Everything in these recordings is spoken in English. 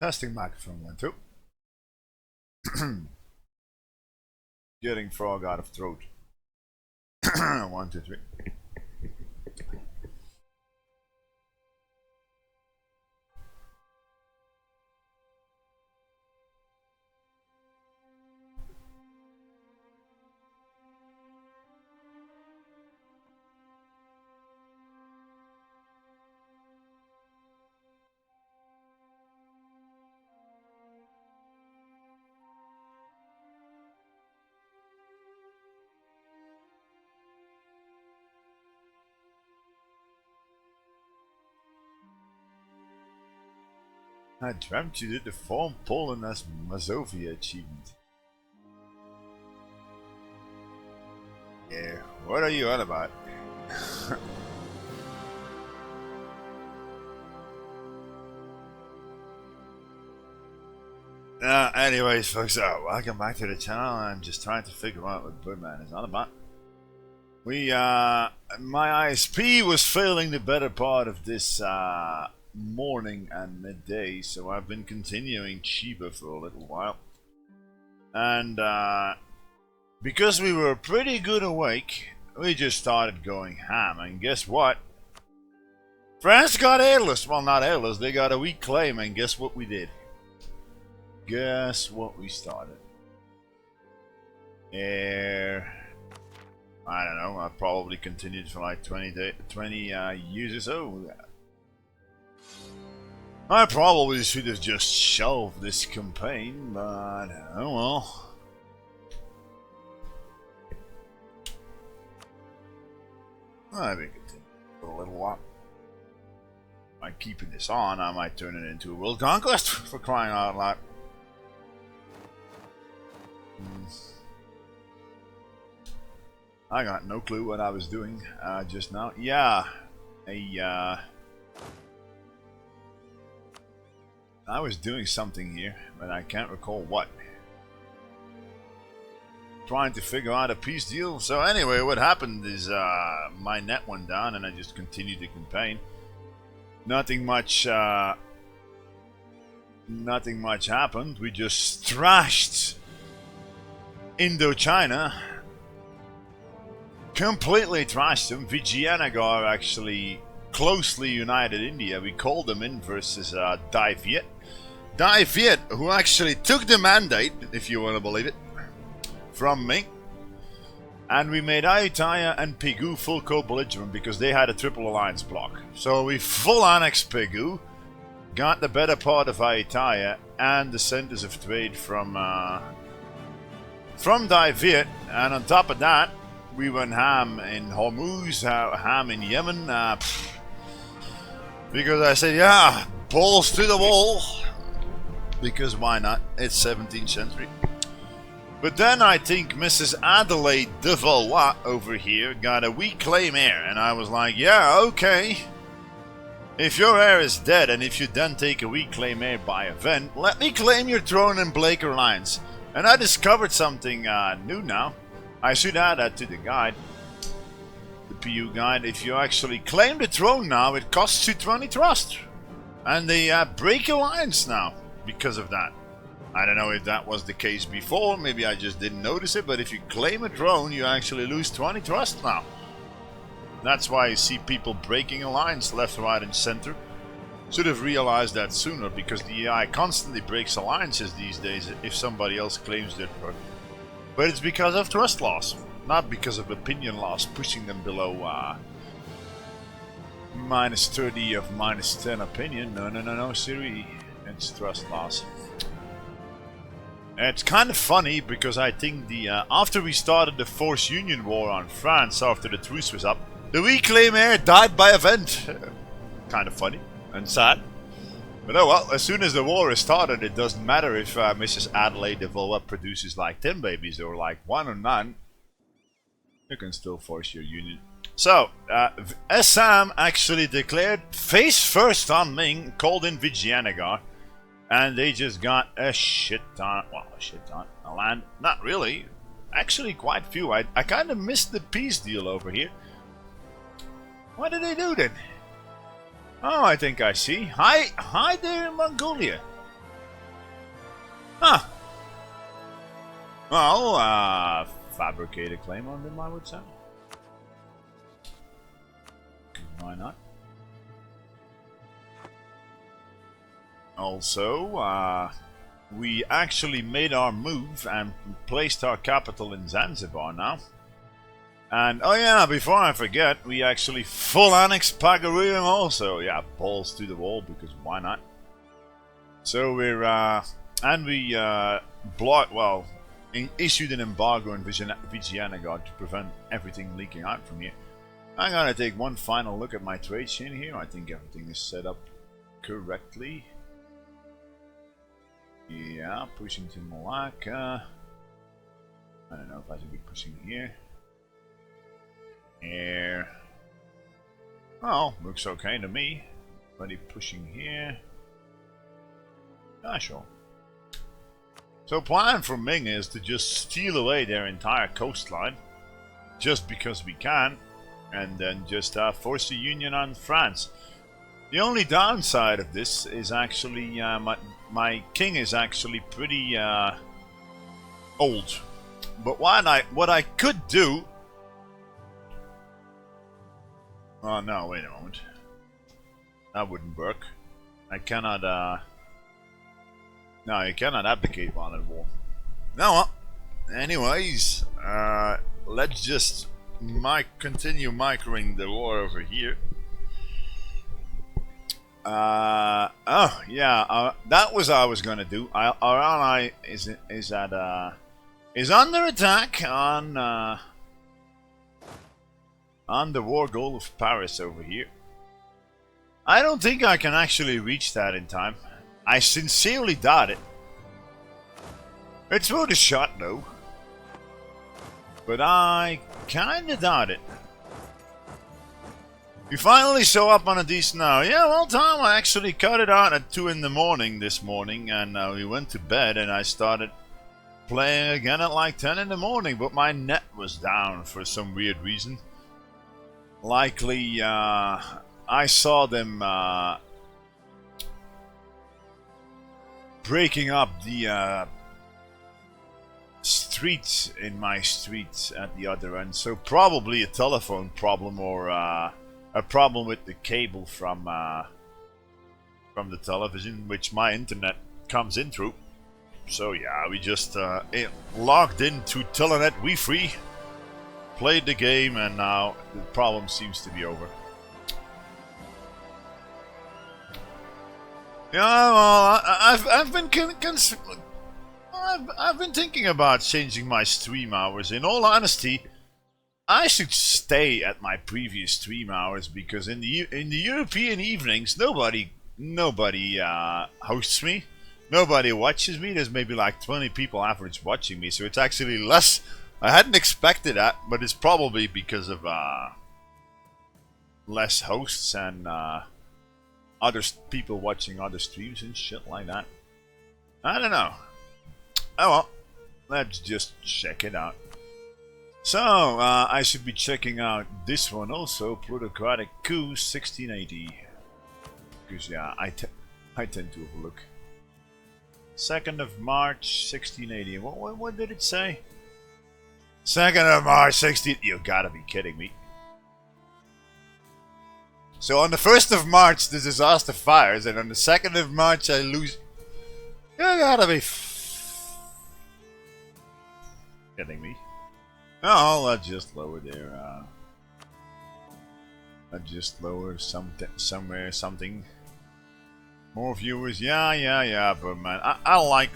Testing microphone 1, 2. Getting frog out of throat. 1, 2, 3. I dreamt you did the form Poland as Mazovia achievement. Yeah, what are you on about? Anyways, folks, welcome back to the channel. I'm just trying to figure out what Birdman is on about. My ISP was failing the better part of this morning and midday, so I've been continuing Chiba for a little while. And because we were pretty good awake, we just started going ham, and guess what? France got airless. Well, not airless, they got a weak claim, and guess what we did? Guess what we started? I don't know, I probably continued for like 20 years or so. I probably should have just shelved this campaign, but oh well. I've been continuing for a little while. By keeping this on, I might turn it into a world conquest, for crying out loud. I got no clue what I was doing just now. Yeah, I was doing something here, but I can't recall what. Trying to figure out a peace deal. So anyway, what happened is my net went down and I just continued the campaign. Nothing much happened. We just thrashed Indochina. Completely trashed them. Vijayanagar actually closely united India. We called them in versus Dai Viet. Dai Viet, who actually took the mandate, if you want to believe it, from me. And we made Ayutthaya and Pegu full co-belligerent because they had a triple alliance block. So we full annexed Pegu, got the better part of Ayutthaya and the centers of trade from Dai Viet, and on top of that, we went ham in Hormuz, ham in Yemen, because I said, yeah, balls to the wall, because why not? It's 17th century. But then I think Mrs. Adelaide de Valois over here got a weak claim heir, and I was like, yeah, okay. If your heir is dead, and if you then take a weak claim heir by event, let me claim your throne in Blake Alliance. And I discovered something new now. I should add that to the guide. The PU guide. If you actually claim the throne now, it costs you 20 trust. And they break alliance now because of that. I don't know if that was the case before, maybe I just didn't notice it, but if you claim a throne, you actually lose 20 trust now. That's why you see people breaking alliance left, right, and center. Should have realized that sooner, because the AI constantly breaks alliances these days if somebody else claims their throne. But it's because of trust loss, not because of opinion loss, pushing them below minus 30 of minus 10 opinion. No, Siri. It's trust loss. It's kind of funny because I think the after we started the Force Union War on France, after the truce was up, the weak claim heir died by event. Kind of funny and sad. But oh well, as soon as the war is started, it doesn't matter if Mrs. Adelaide de Valois produces like 10 babies or like 1 or none. You can still force your union. So, Assam actually declared face first on Ming, called in Vijayanagar. And they just got a shit ton, of land. Not really, actually quite few. I kind of missed the peace deal over here. What did they do then? Oh, I think I see. Hi there in Mongolia. Huh. Well, fabricate a claim on them, I would say. Why not? Also, we actually made our move and placed our capital in Zanzibar now. And, oh yeah, before I forget, we actually full annexed Pagaruim also. Yeah, balls to the wall, because why not? So we're, and we, issued an embargo in Vijayanagar to prevent everything leaking out from here. I'm gonna take one final look at my trade chain here. I think everything is set up correctly. Yeah, pushing to Malacca. I don't know if I should be pushing here. Here. Oh, looks okay to me. Buddy pushing here. Ah, sure. So plan for Ming is to just steal away their entire coastline. Just because we can. And then just force a union on France. The only downside of this is actually my king is actually pretty old. But what I could do. Oh no! Wait a moment. That wouldn't work. I cannot. No, you cannot abdicate while at war. No. Well, anyways, let's just continue microing the war over here. Oh yeah, that was what I was gonna do. Our ally is under attack on the war goal of Paris over here. I don't think I can actually reach that in time. I sincerely doubt it. It's worth a shot though, but I kinda doubt it. We finally show up on a decent hour. Yeah, well, Tom, I actually cut it out at 2 in the morning this morning, and we went to bed, and I started playing again at like 10 in the morning, but my net was down for some weird reason. Likely, I saw them breaking up the streets in my street at the other end, so probably a telephone problem or a problem with the cable from the television, which my internet comes in through. So yeah, we just logged into Telenet Wi-Fi played the game, and now the problem seems to be over. Yeah, well, I've been thinking about changing my stream hours. In all honesty, I should stay at my previous stream hours because in the European evenings, nobody hosts me, nobody watches me. There's maybe like 20 people average watching me, so it's actually less. I hadn't expected that, but it's probably because of less hosts and other people watching other streams and shit like that. I don't know. Oh well, let's just check it out. So, I should be checking out this one also, Plutocratic Coup 1680. Because yeah, I tend to overlook. 2nd of March 1680. What did it say? 2nd of March 16... You gotta be kidding me. So on the 1st of March the disaster fires, and on the 2nd of March I lose... You gotta be kidding me. Oh, I'll just lower there. I'll just lower something. More viewers, yeah, but man, I like...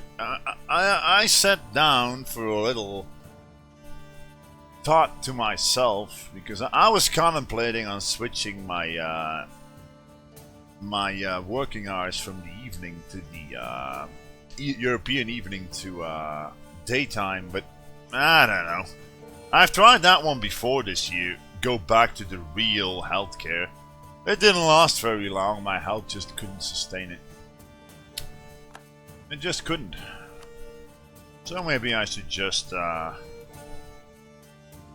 I sat down for a little thought to myself, because I was contemplating on switching my working hours from the evening to the European evening to daytime, but I don't know. I've tried that one before this year, go back to the real healthcare. It didn't last very long, my health just couldn't sustain it. It just couldn't. So maybe I should just,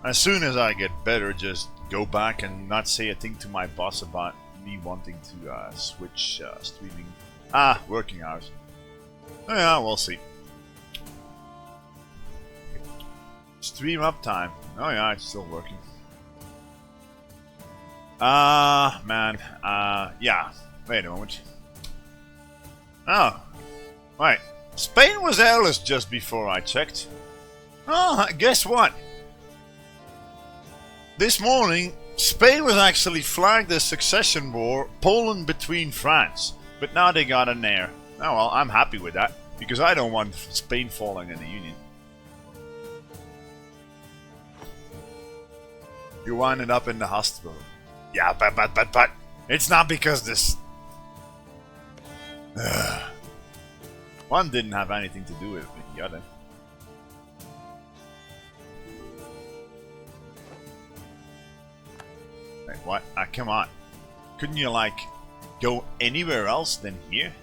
as soon as I get better, just go back and not say a thing to my boss about me wanting to switch streaming. Working hours. Oh, yeah, we'll see. Stream uptime. Oh yeah, it's still working. Man. Yeah. Wait a moment. Oh. Right. Spain was airless just before I checked. Oh, guess what? This morning, Spain was actually flagged as succession war, Poland between France. But now they got an air. Oh well, I'm happy with that, because I don't want Spain falling in the Union. You winded up in the hospital. Yeah, but it's not because this... One didn't have anything to do with the other. Wait, what? Come on. Couldn't you, like, go anywhere else than here?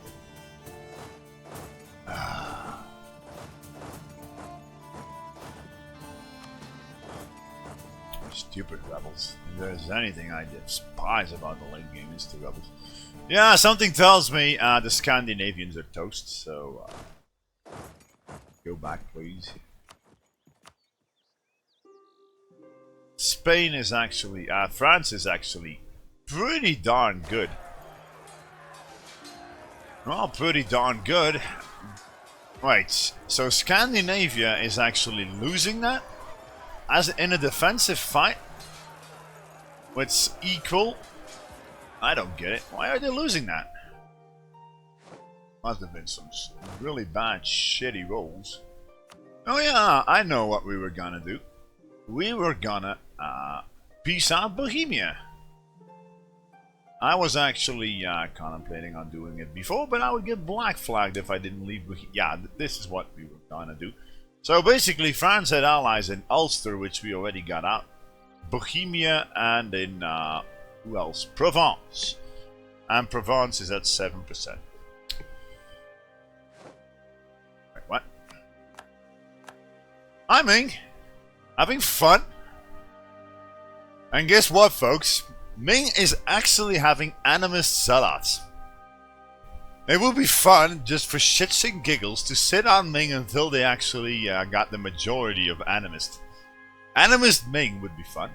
Stupid rebels. If there's anything I despise about the late game, it's the rebels. Yeah, something tells me the Scandinavians are toast, so go back, please. Spain is actually, France is actually pretty darn good. Well, pretty darn good. Right, so Scandinavia is actually losing that? As in a defensive fight? What's equal? I don't get it. Why are they losing that? Must have been some really bad, shitty rolls. Oh yeah, I know what we were gonna do. We were gonna peace out Bohemia. I was actually contemplating on doing it before, but I would get black flagged if I didn't leave Bohemia. Yeah, this is what we were gonna do. So basically, France had allies in Ulster, which we already got out. Bohemia and in, who else? Provence. And Provence is at 7%. Wait, what? I mean, having fun. And guess what, folks? Ming is actually having animist sellouts. It would be fun, just for shits and giggles, to sit on Ming until they actually got the majority of animist. Animist Ming would be fun.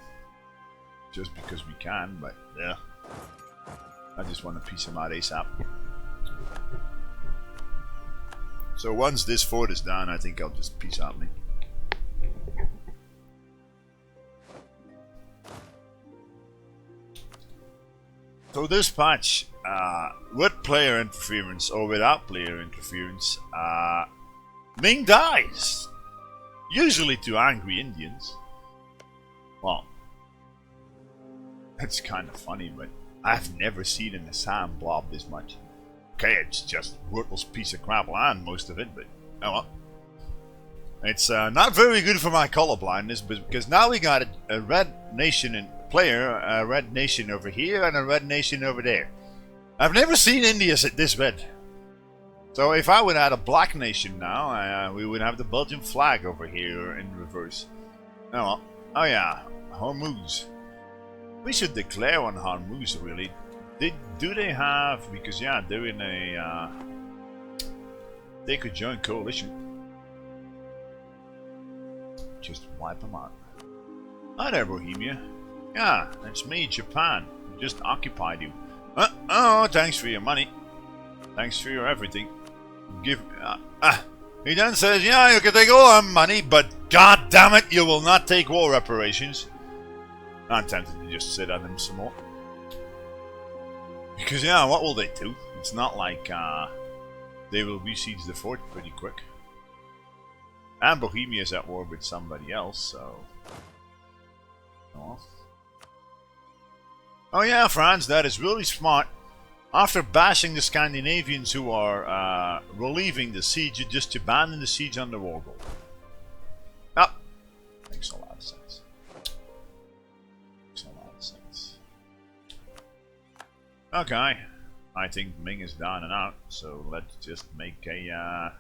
Just because we can, but yeah. I just want to piece him out ASAP. So once this fort is down, I think I'll just peace out Ming. So this patch, with player interference or without player interference, Ming dies. Usually to angry Indians. Well, it's kind of funny, but I've never seen an Assam blob this much. Okay, it's just worthless piece of crap land, most of it, but oh well. It's not very good for my color blindness, but because now we got a red nation in player, a red nation over here, and a red nation over there. I've never seen India this red. So if I would add a black nation now, we would have the Belgian flag over here in reverse. Oh well. Oh yeah, Hormuz. We should declare on Hormuz, really. Do they have... Because yeah, they're in a... they could join coalition. Just wipe them out. Hi there, Bohemia. Yeah, it's me, Japan. Just occupied you. Oh, thanks for your money. Thanks for your everything. Give... He then says, yeah, you can take all our money, but god damn it, you will not take war reparations. I'm tempted to just sit on them some more. Because, yeah, what will they do? It's not like they will besiege the fort pretty quick. And Bohemia is at war with somebody else, so... Oh yeah, France, that is really smart. After bashing the Scandinavians who are relieving the siege, you just abandon the siege on the war goal. Ah, makes a lot of sense. Makes a lot of sense. Okay, I think Ming is down and out, so let's just make a...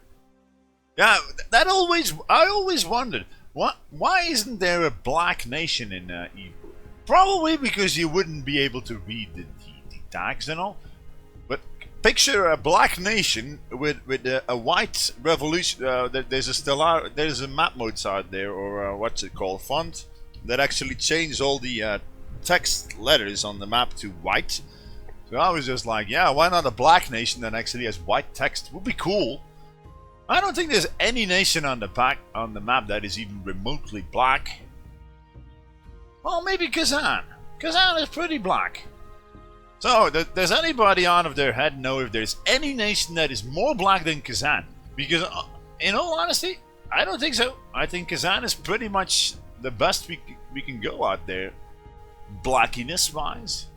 Yeah, I always wondered, why isn't there a black nation in EU? Probably because you wouldn't be able to read the tags and all. But picture a black nation with a white revolution. There's a map modes out there, or what's it called, font that actually changed all the text letters on the map to white. So I was just like, yeah, why not a black nation that actually has white text? Would be cool. I don't think there's any nation on the map that is even remotely black. Well, maybe Kazan. Kazan is pretty black. So, does anybody out of their head know if there's any nation that is more black than Kazan? Because, in all honesty, I don't think so. I think Kazan is pretty much the best we can go out there, blackiness-wise.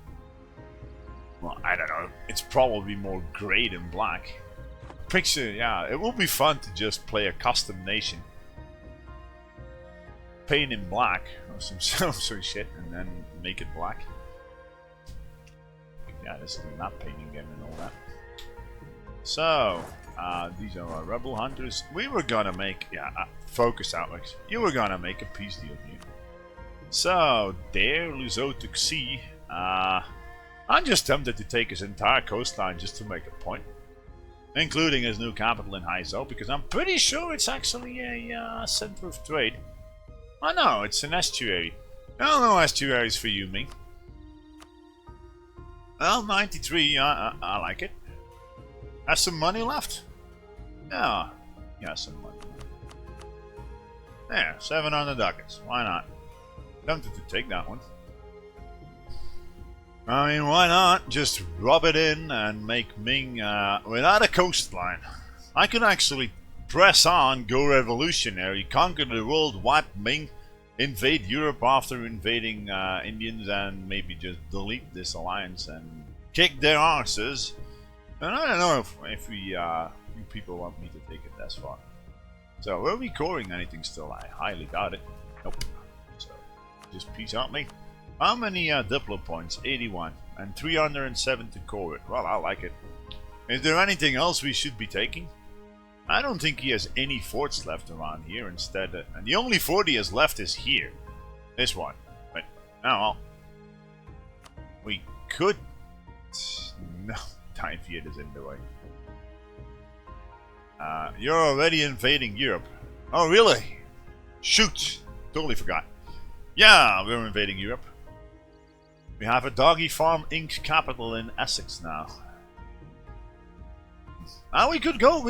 Well, I don't know. It's probably more grey than black. Picture, yeah, it will be fun to just play a custom nation. Paint in black, or some shit, and then make it black. Yeah, this is the map painting game and all that. So, these are our rebel hunters. We were gonna make, focus Alex. You were gonna make a peace deal here. So, there, Luzot took sea. I'm just tempted to take his entire coastline just to make a point. Including his new capital in Haizhou, because I'm pretty sure it's actually a center of trade. Oh no, it's an estuary. Well, no estuaries for you, Ming. Well, 93, I like it. Has some money left? Yeah, some money. There, 700 ducats. Why not? Tempted to take that one. I mean, why not just rub it in and make Ming without a coastline? I could actually press on, go revolutionary, conquer the world, wipe Ming, invade Europe after invading Indians, and maybe just delete this alliance and kick their asses. And I don't know if you people want me to take it that far. So, are we coring anything still? I highly doubt it. Nope. So, just peace out, me. How many Diplo points? 81. And 307 to core it. Well, I like it. Is there anything else we should be taking? I don't think he has any forts left around here. Instead, and the only fort he has left is here. This one. But, oh well. We could... No, Time Fiat is in the way. You're already invading Europe. Oh, really? Shoot! Totally forgot. Yeah, we're invading Europe. We have a doggy farm Inc. capital in Essex now. And we could go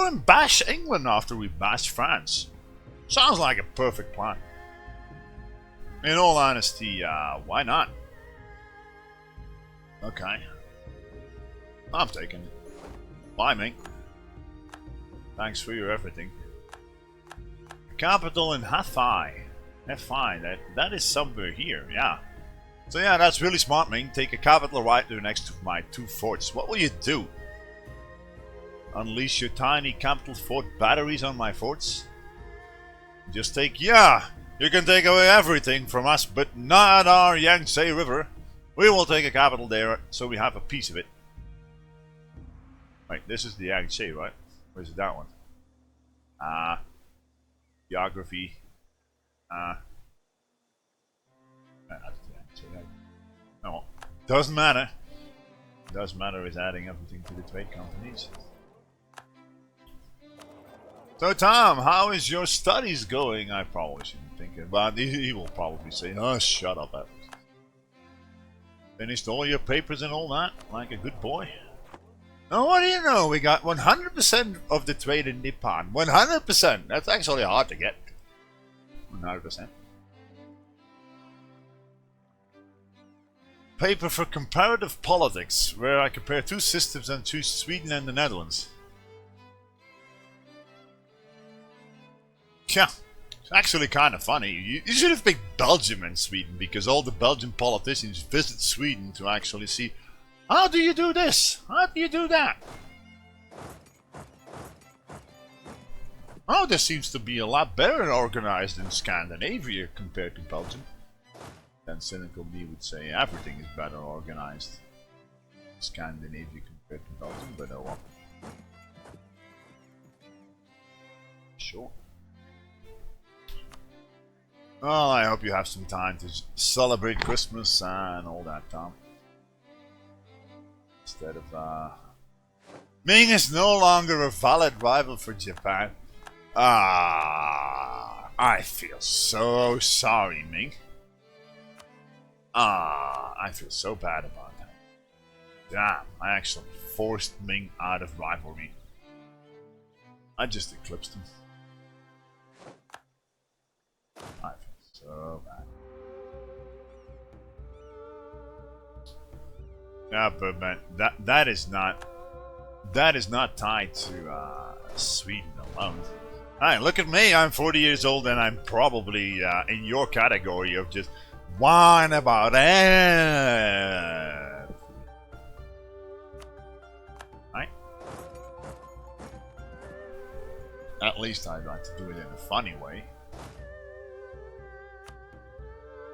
and bash England after we bash France. Sounds like a perfect plan. In all honesty, why not? Okay. I'm taking it. Bye, mate. Thanks for your everything. Capital in Hathai. Hathai, that is somewhere here, yeah. So yeah, that's really smart, Ming. Take a capital right there next to my 2 forts. What will you do? Unleash your tiny capital fort batteries on my forts? Just take, yeah, you can take away everything from us, but not our Yangtze River. We will take a capital there, so we have a piece of it. Wait, this is the Yangtze, right? Where's that one? Geography. That's the Yangtze. No, doesn't matter. Doesn't matter is adding everything to the trade companies. So Tom, how is your studies going? I probably shouldn't think it, but he will probably say, oh, shut up, Alex. Finished all your papers and all that, like a good boy? Oh, what do you know? We got 100% of the trade in Nippon. 100%! That's actually hard to get. 100%. Paper for comparative politics, where I compare 2 systems and choose Sweden and the Netherlands. Yeah, it's actually kind of funny. You should have picked Belgium and Sweden, because all the Belgian politicians visit Sweden to actually see, how do you do this? How do you do that? Oh, this seems to be a lot better organized in Scandinavia compared to Belgium. Then cynical me would say everything is better organized in Scandinavia compared to Belgium, but oh well. Sure. Well, I hope you have some time to celebrate Christmas and all that, Tom. Instead of, Ming is no longer a valid rival for Japan. I feel so sorry, Ming. I feel so bad about that. Damn, I actually forced Ming out of rivalry. I just eclipsed him. I feel so bad. Yeah, but man, that is not tied to Sweden alone. Hey, look at me. I'm 40 years old, and I'm probably in your category of just whine about it. Right? At least I like to do it in a funny way.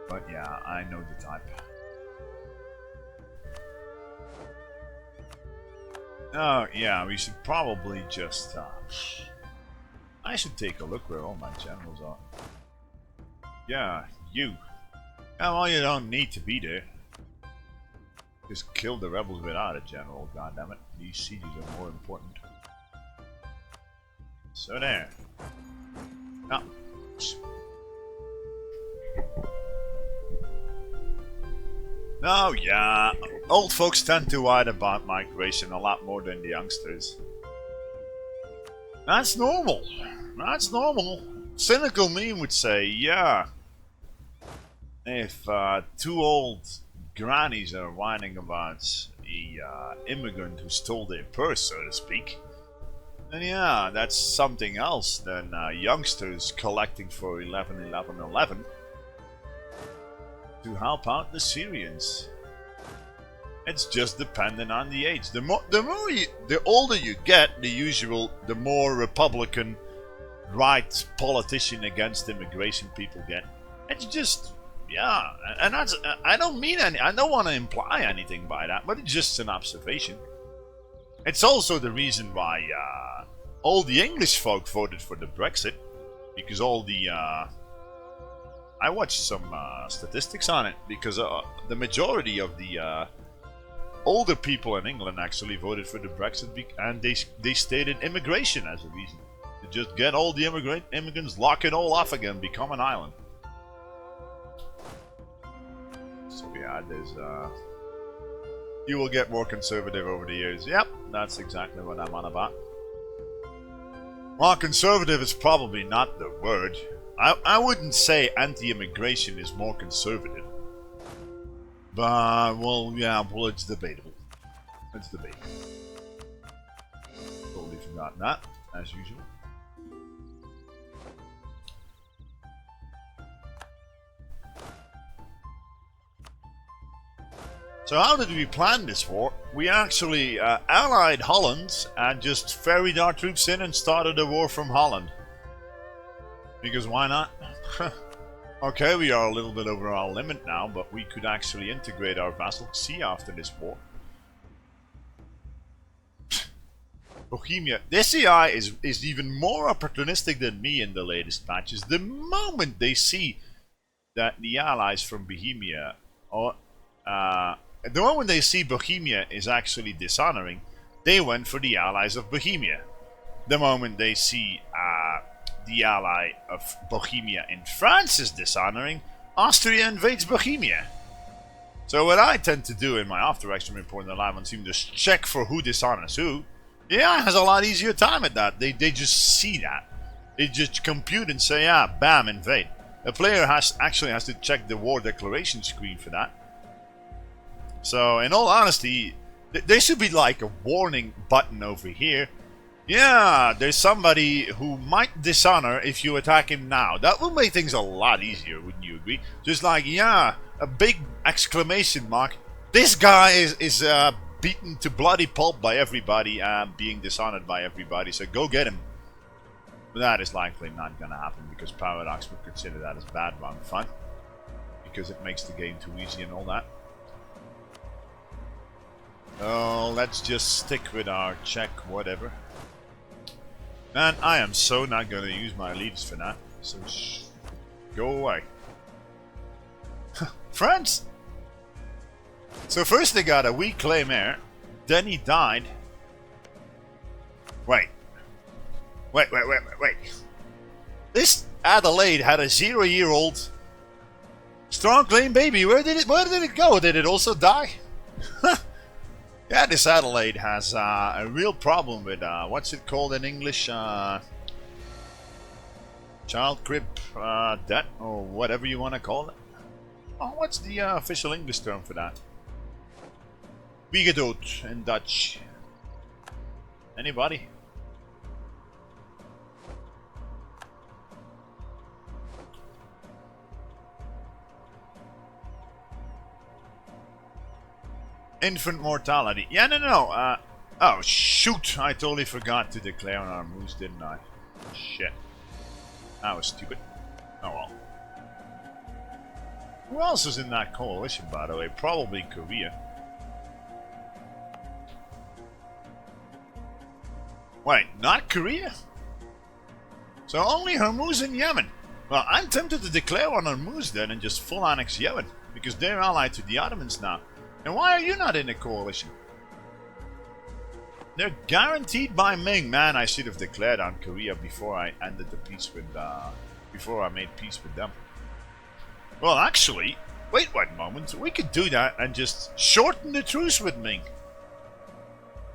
But yeah, I know the type. Oh yeah, we should probably just. I should take a look where all my generals are. Yeah, you. Oh, well, you don't need to be there. Just kill the rebels without a general, goddammit. These sieges are more important. So there. Ah. Oh yeah, old folks tend to whine about migration a lot more than the youngsters. That's normal. That's normal. Cynical me would say, yeah. If 2 old grannies are whining about the immigrant who stole their purse, so to speak, then yeah, that's something else than youngsters collecting for 11-11-11 to help out the Syrians. It's just dependent on the age. The older you get, the more Republican right politician against immigration people get. It's just, yeah, and that's, I don't want to imply anything by that, but it's just an observation. It's also the reason why all the English folk voted for the Brexit, because all the I watched some statistics on it, because the majority of the older people in England actually voted for the Brexit, and they stated immigration as a reason. To just get all the immigrants, lock it all off again, become an island. So yeah, there's you will get more conservative over the years. Yep, that's exactly what I'm on about. Well, conservative is probably not the word. I wouldn't say anti-immigration is more conservative. But, well, yeah, well, it's debatable. It's debatable. Totally forgot that, as usual. So how did we plan this war? We actually allied Holland and just ferried our troops in and started a war from Holland. Because why not? Okay, we are a little bit over our limit now, but we could actually integrate our vassal sea after this war. Bohemia. This AI is even more opportunistic than me in the latest patches. The moment they see that the allies from Bohemia or the moment they see Bohemia is actually dishonoring, they went for the allies of Bohemia. The moment they see the ally of Bohemia in France is dishonoring, Austria invades Bohemia. So what I tend to do in my after action report in the live on Steam is check for who dishonors who. The AI has a lot easier time at that. They just see that. They just compute and say, ah, bam, invade. The player actually has to check the war declaration screen for that. So, in all honesty, there should be like a warning button over here. Yeah, there's somebody who might dishonor if you attack him now. That will make things a lot easier, wouldn't you agree? Just like, yeah, a big exclamation mark. This guy is beaten to bloody pulp by everybody and being dishonored by everybody, so go get him. But that is likely not gonna happen because Paradox would consider that as bad run fun. Because it makes the game too easy and all that. Oh, let's just stick with our check, whatever. Man, I am so not gonna use my leads for that. So go away. France! So first they got a weak claim heir, then he died. Wait. This Adelaide had a 0-year-old strong claim baby. Where did it go? Did it also die? Yeah, this Adelaide has a real problem with, what's it called in English? Child crib debt, or whatever you want to call it. Oh, what's the official English term for that? Wegedood in Dutch. Anybody? Infant mortality. Yeah, no. Oh, shoot. I totally forgot to declare on our moves, didn't I? Shit. That was stupid. Oh well. Who else is in that coalition, by the way? Probably Korea. Wait, not Korea? So only Hormuz and Yemen. Well, I'm tempted to declare on Hormuz then and just full annex Yemen. Because they're allied to the Ottomans now. And why are you not in a coalition? They're guaranteed by Ming. Man, I should have declared on Korea before I ended the peace with, before I made peace with them. Well, actually, wait one moment. We could do that and just shorten the truce with Ming.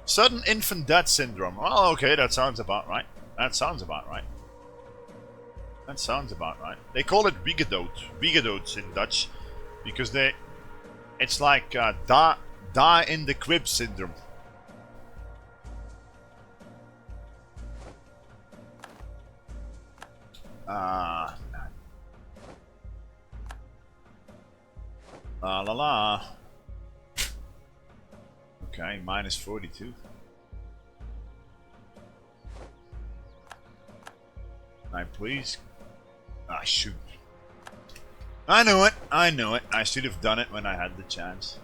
Sudden infant death syndrome. Well, okay, that sounds about right. That sounds about right. They call it Wegedood in Dutch, because it's like die in the crib syndrome. La la la. Okay, minus 42. Can I please? Ah, shoot. I knew it. I should have done it when I had the chance.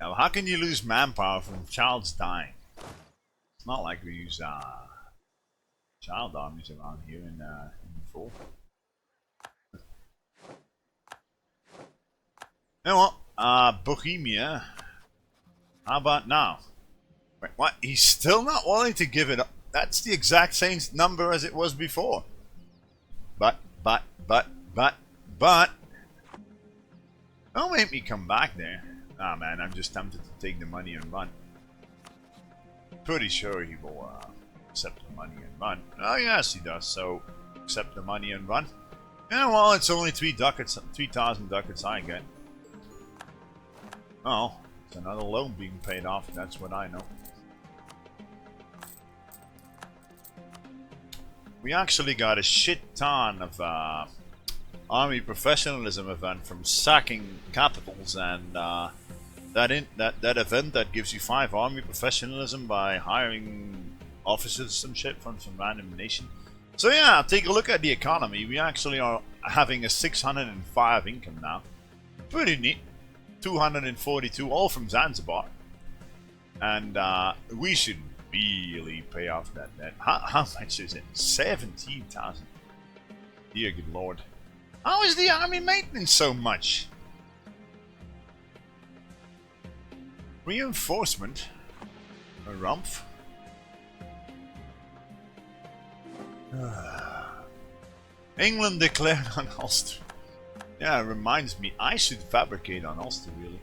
Now, how can you lose manpower from child's dying? It's not like we use child armies around here in the fall. You know what? Bohemia. How about now? Wait, what? He's still not willing to give it up. That's the exact same number as it was before. But. Don't make me come back there. Ah, man, I'm just tempted to take the money and run. Pretty sure he will Accept the money and run. Oh yes, he does. So accept the money and run. Yeah, well, it's only 3,000 ducats I get. Oh, it's another loan being paid off. That's what I know. We actually got a shit ton of army professionalism event from sacking capitals, and that event that gives you 5 army professionalism by hiring officers and shit from some random nation. So yeah, take a look at the economy. We actually are having a 605 income now. Pretty neat. 242 all from Zanzibar. And we should really pay off that debt. How much is it? 17,000. Dear good lord. How is the army maintenance so much? Reinforcement? A rumpf? England declared on Ulster. Yeah, it reminds me, I should fabricate on Ulster, really.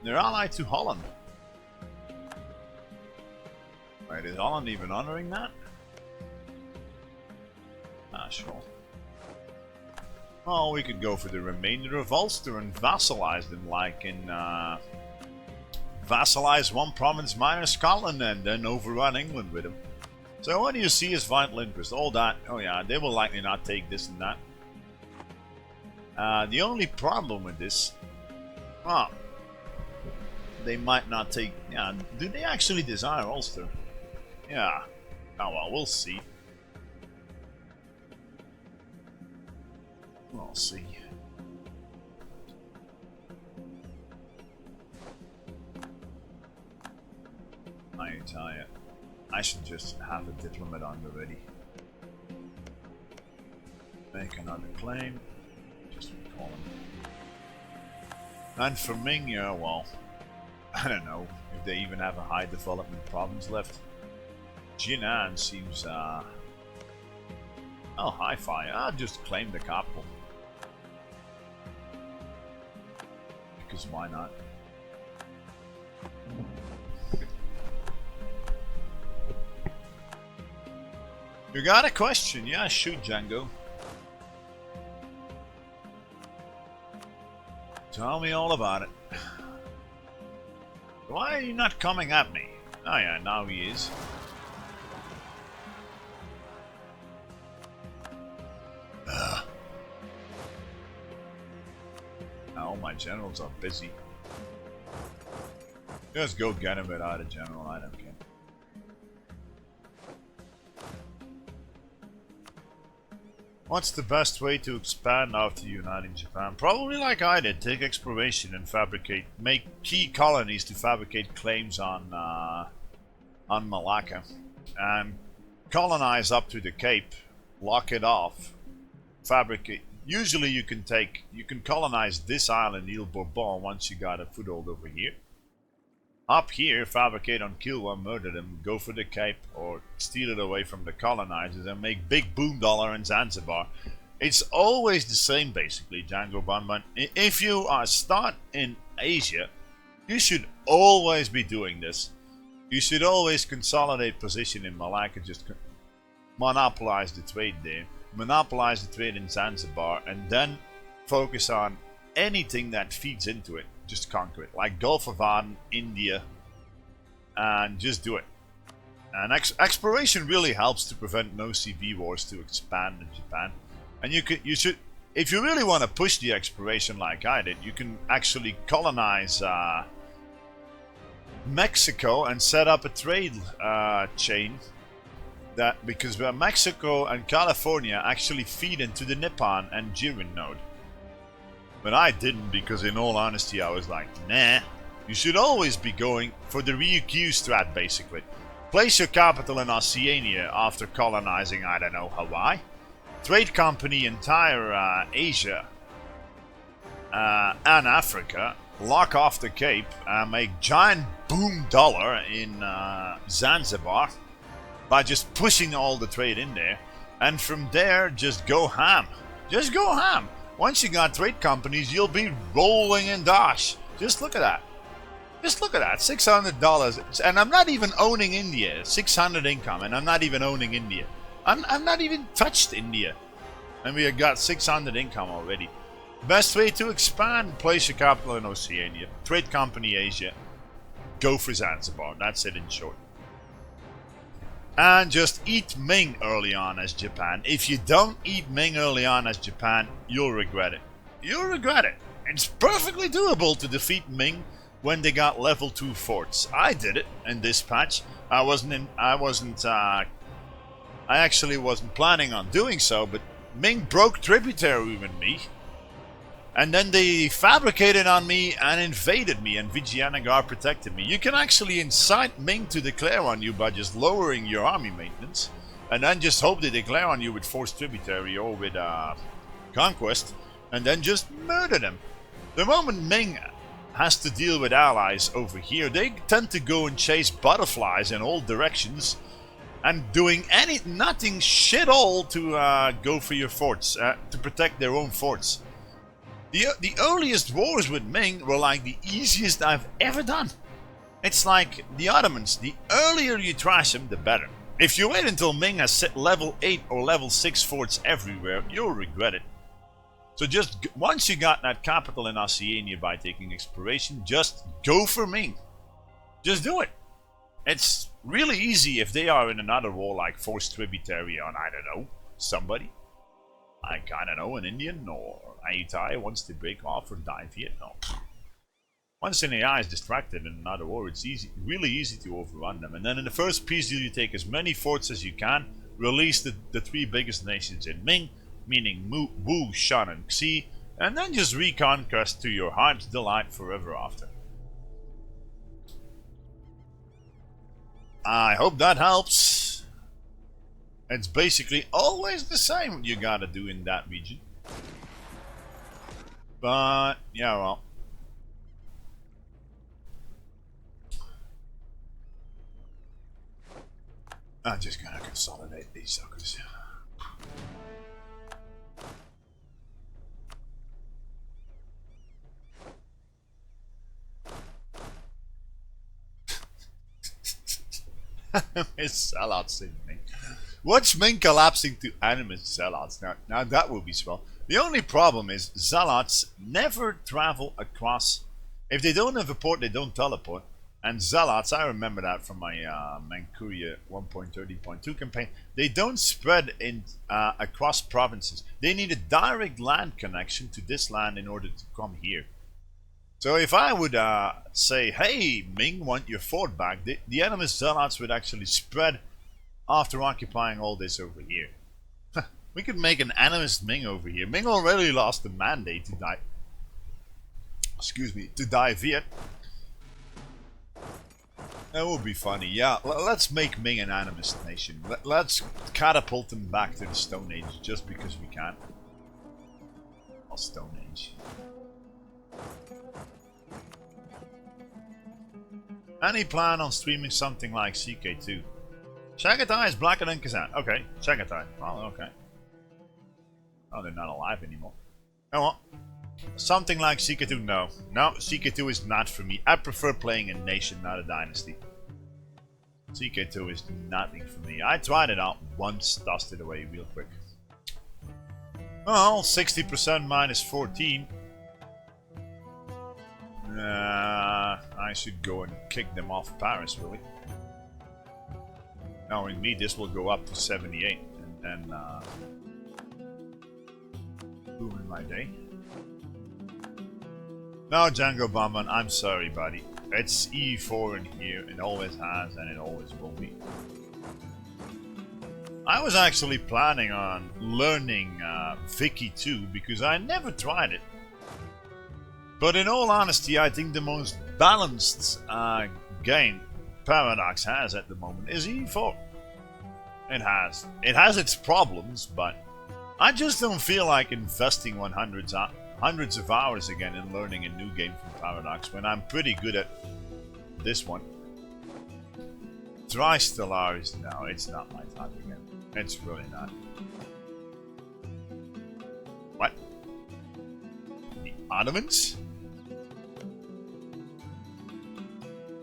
They're allied to Holland. Wait, is Holland even honoring that? Ah, sure. Well, we could go for the remainder of Ulster and vassalize them, like in vassalize one province minus Scotland and then overrun England with them. So what do you see as vital interest? All that, oh yeah, they will likely not take this and that. The only problem with this, well, they might not take, yeah, do they actually desire Ulster? Yeah, oh well, we'll see. We'll see. I tell you, I should just have a diplomat on the ready. Make another claim. Just recall him. And for Ming, yeah, well, I don't know if they even have a high development province left. Jinan seems, oh, hi-fi. I'll just claim the capital. Because why not? You got a question? Yeah, shoot, Django. Tell me all about it. Why are you not coming at me? Oh yeah, now he is. All my generals are busy. Just go get him without a general, I don't care. What's the best way to expand after uniting Japan? Probably like I did, take exploration and fabricate, make key colonies to fabricate claims on Malacca. And colonize up to the Cape, lock it off, fabricate. Usually you can colonize this island, Ile Bourbon, once you got a foothold over here. Up here, fabricate on Kilwa, murder them, go for the Cape, or steal it away from the colonizers and make big boom dollar in Zanzibar. It's always the same, basically, Django Bunban. If you are start in Asia, you should always be doing this. You should always consolidate position in Malacca, just monopolize the trade there, monopolize the trade in Zanzibar, and then focus on anything that feeds into it. Just conquer it, like Gulf of Aden, India, and just do it. And exploration really helps to prevent no CV wars to expand in Japan. And you should, if you really want to push the exploration like I did, you can actually colonize Mexico and set up a trade chain. That because Mexico and California actually feed into the Nippon and Jirin node. But I didn't, because in all honesty I was like, nah, you should always be going for the Ryukyu strat, basically. Place your capital in Oceania after colonizing, I don't know, Hawaii. Trade company entire Asia and Africa. Lock off the Cape and make giant boom dollar in Zanzibar by just pushing all the trade in there. And from there, just go ham. Just go ham. Once you got trade companies, you'll be rolling in Dash. Just look at that. Just look at that, $600, and I'm not even owning India. 600 income, and I'm not even owning India. I'm not even touched India, and we have got 600 income already. Best way to expand: place your capital in Oceania, trade company Asia, go for Zanzibar. That's it in short. And just eat Ming early on as Japan. If you don't eat Ming early on as Japan, you'll regret it. You'll regret it. It's perfectly doable to defeat Ming when they got level 2 forts. I did it in this patch. I actually wasn't planning on doing so, but Ming broke tributary with me. And then they fabricated on me and invaded me, and Vijayanagar protected me. You can actually incite Ming to declare on you by just lowering your army maintenance, and then just hope they declare on you with forced tributary or with conquest, and then just murder them. The moment Ming has to deal with allies over here, they tend to go and chase butterflies in all directions, and doing nothing shit all to go for your forts, to protect their own forts. The earliest wars with Ming were like the easiest I've ever done. It's like the Ottomans. The earlier you trash them, the better. If you wait until Ming has set level 8 or level 6 forts everywhere, you'll regret it. So just once you got that capital in Oceania by taking exploration, just go for Ming. Just do it. It's really easy if they are in another war like forced tributary on, I don't know, somebody. Like, I don't know, an Indian or Ayutthaya wants to break off or die Vietnam. Once an AI is distracted in another war, it's really easy to overrun them. And then in the first peace deal, you take as many forts as you can, release the 3 biggest nations in Ming, meaning Wu, Shan, and Xi, and then just reconquest to your heart's delight forever after. I hope that helps. It's basically always the same what you gotta do in that region. But, yeah, well. I'm just gonna consolidate these suckers. It's sellouts in Ming. Watch Ming collapsing to animist zealots. Now that would be swell. The only problem is zealots never travel across. If they don't have a port, they don't teleport. And zealots, I remember that from my Manchuria 1.30.2 campaign. They don't spread in across provinces. They need a direct land connection to this land in order to come here. So if I would say, hey, Ming, want your fort back, the animist zealots would actually spread after occupying all this over here. We could make an animist Ming over here. Ming already lost the mandate to die. Excuse me, to die Viet. That would be funny. Yeah, let's make Ming an animist nation. Let's catapult them back to the Stone Age just because we can. Well, Stone Age. Any plan on streaming something like CK2? Chagatai is blacker than Kazan. Okay, Chagatai. Oh, okay. Oh, they're not alive anymore. Oh well. Something like CK2, no. No, CK2 is not for me. I prefer playing a nation, not a dynasty. CK2 is nothing for me. I tried it out once, tossed it away real quick. Well, 60% minus 14. I should go and kick them off Paris, really. Knowing me, this will go up to 78, and then boom in my day. No, Django Bomban, I'm sorry, buddy. It's E4 in here. It always has, and it always will be. I was actually planning on learning Vicky 2 because I never tried it. But in all honesty, I think the most balanced game Paradox has at the moment is E4. It has its problems, but I just don't feel like investing hundreds of hours again in learning a new game from Paradox when I'm pretty good at this one. Tristellaris, no, it's not my type again. It's really not. What? The Ottomans?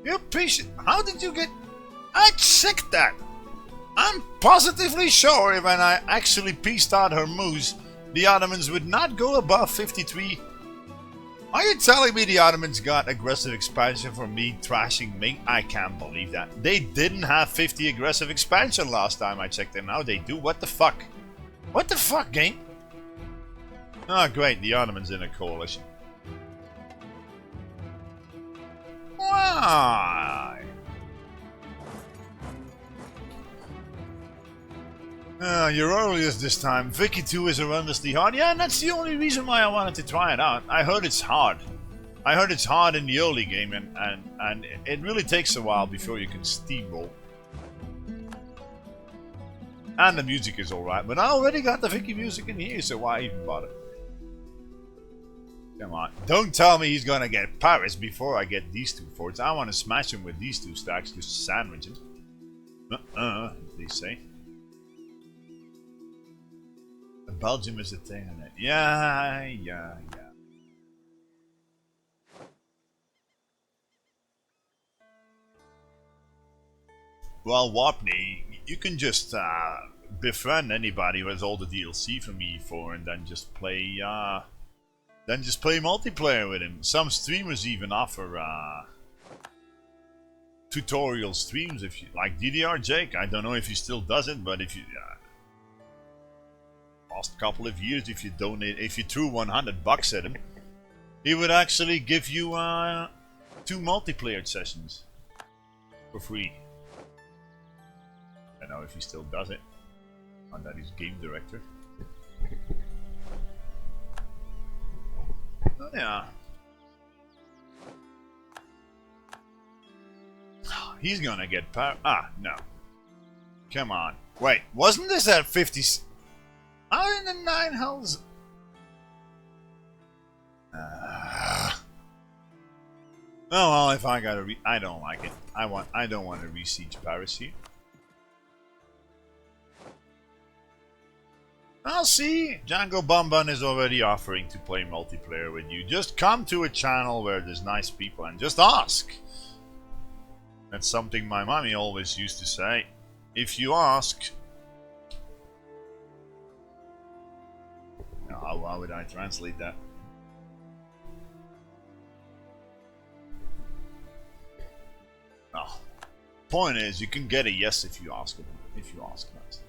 You piece of... How did you get... I checked that! I'm positively sure when I actually pieced out Hormuz, the Ottomans would not go above 53. Are you telling me the Ottomans got aggressive expansion for me trashing Ming? I can't believe that. They didn't have 50 aggressive expansion last time I checked, and now they do. What the fuck? What the fuck, game? Oh, great. The Ottomans in a coalition. Why? You're earliest this time. Vicky 2 is horrendously hard. Yeah, and that's the only reason why I wanted to try it out. I heard it's hard. I heard it's hard in the early game, and it really takes a while before you can steamroll. And the music is alright, but I already got the Vicky music in here, so why even bother? Come on. Don't tell me he's gonna get Paris before I get these two forts. I want to smash him with these two stacks, just sandwich him. They say. Belgium is a thing in it. Yeah. Well, Wapney, you can just befriend anybody who has all the DLC from E4 and then just play multiplayer with him. Some streamers even offer tutorial streams, if you like. DDR Jake, I don't know if he still does it, but if you last couple of years, if you threw $100 at him, he would actually give you 2 multiplayer sessions for free. I don't know if he still does it, and that he's game director. Oh, yeah. He's gonna get power. Ah, no. Come on. Wait, wasn't this at 50? How in the 9 hells? Oh well, if I gotta I don't like it. I don't want to re-siege Paris here. I'll see. Django Bumban is already offering to play multiplayer with you. Just come to a channel where there's nice people and just ask. That's something my mommy always used to say. If you ask... How would I translate that? Oh. Point is, you can get a yes if you ask it. If you ask nice.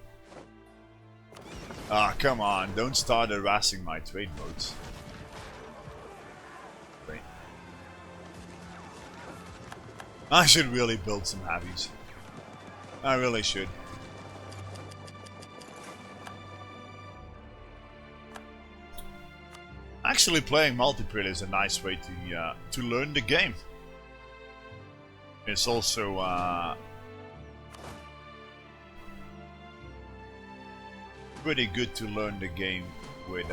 Ah, come on, don't start harassing my trade boats. Wait. I should really build some heavies. I really should. Actually, playing multiplayer is a nice way to learn the game. It's also pretty good to learn the game with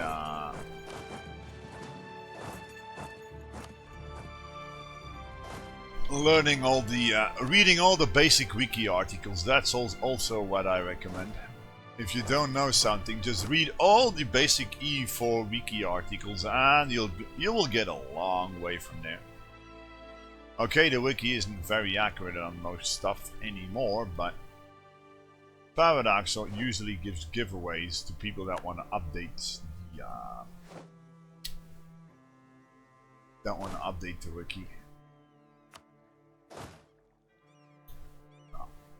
learning all the reading all the basic wiki articles. That's also what I recommend. If you don't know something, just read all the basic E4 wiki articles and you will get a long way from there. Okay, the wiki isn't very accurate on most stuff anymore, but Paradox usually gives giveaways to people that want to update the wiki.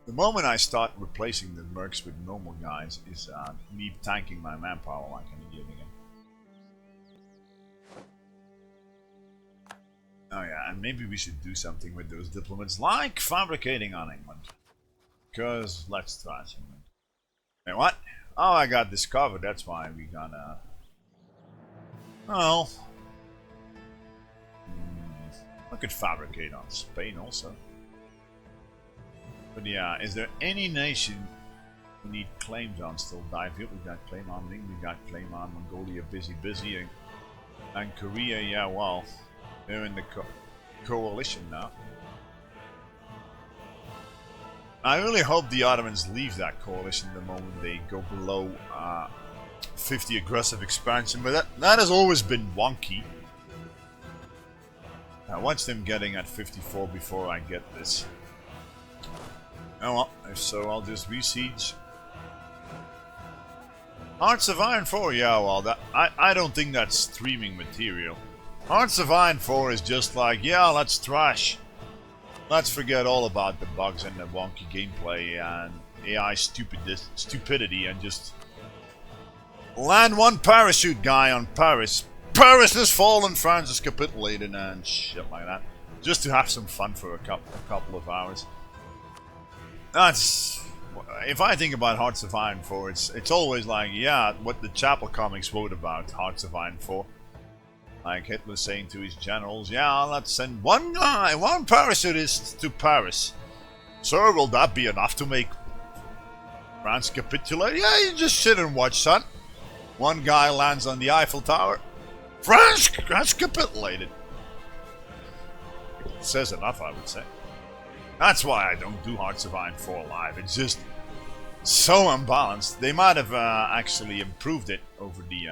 The moment I start replacing the mercs with normal guys is me tanking my manpower like an idiot again. Oh yeah, and maybe we should do something with those diplomats, like fabricating on England. Because let's try something. Hey, what? Oh, I got discovered, that's why we gonna... Oh. I could fabricate on Spain also. But yeah, is there any nation we need claims on still? Dive here, we got claim on Ming, we got claim on Mongolia, busy, and Korea, yeah, well, they're in the coalition now. I really hope the Ottomans leave that coalition the moment they go below 50 aggressive expansion, but that has always been wonky. I watch them getting at 54 before I get this. Oh well, if so, I'll just besiege. Hearts of Iron 4, yeah, well, I don't think that's streaming material. Hearts of Iron 4 is just like, yeah, let's trash. Let's forget all about the bugs and the wonky gameplay and AI stupidity and just land one parachute guy on Paris. Paris has fallen, France has capitulated and shit like that. Just to have some fun for a couple of hours. That's... If I think about Hearts of Iron 4, it's always like, yeah, what the Chapel comics wrote about Hearts of Iron 4. Like Hitler saying to his generals, yeah, let's send one guy, one parachutist to Paris. Sir, will that be enough to make France capitulate? Yeah, you just sit and watch, son. One guy lands on the Eiffel Tower. France has capitulated. It says enough, I would say. That's why I don't do Hearts of Iron 4 live. It's just so unbalanced. They might have actually improved it over the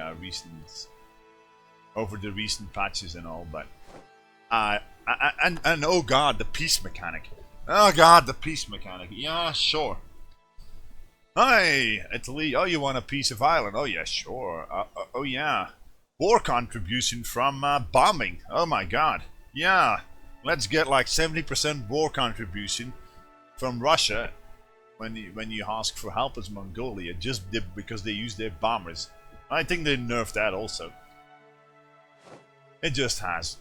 recent patches and all, but and oh god, the peace mechanic. Oh god, the peace mechanic. Yeah, sure. Hi, Italy. Oh, you want a piece of Ireland? Oh yeah, sure. Oh yeah. War contribution from bombing. Oh my god. Yeah. Let's get like 70% war contribution from Russia when you ask for help as Mongolia, just because they use their bombers. I think they nerfed that also. It just has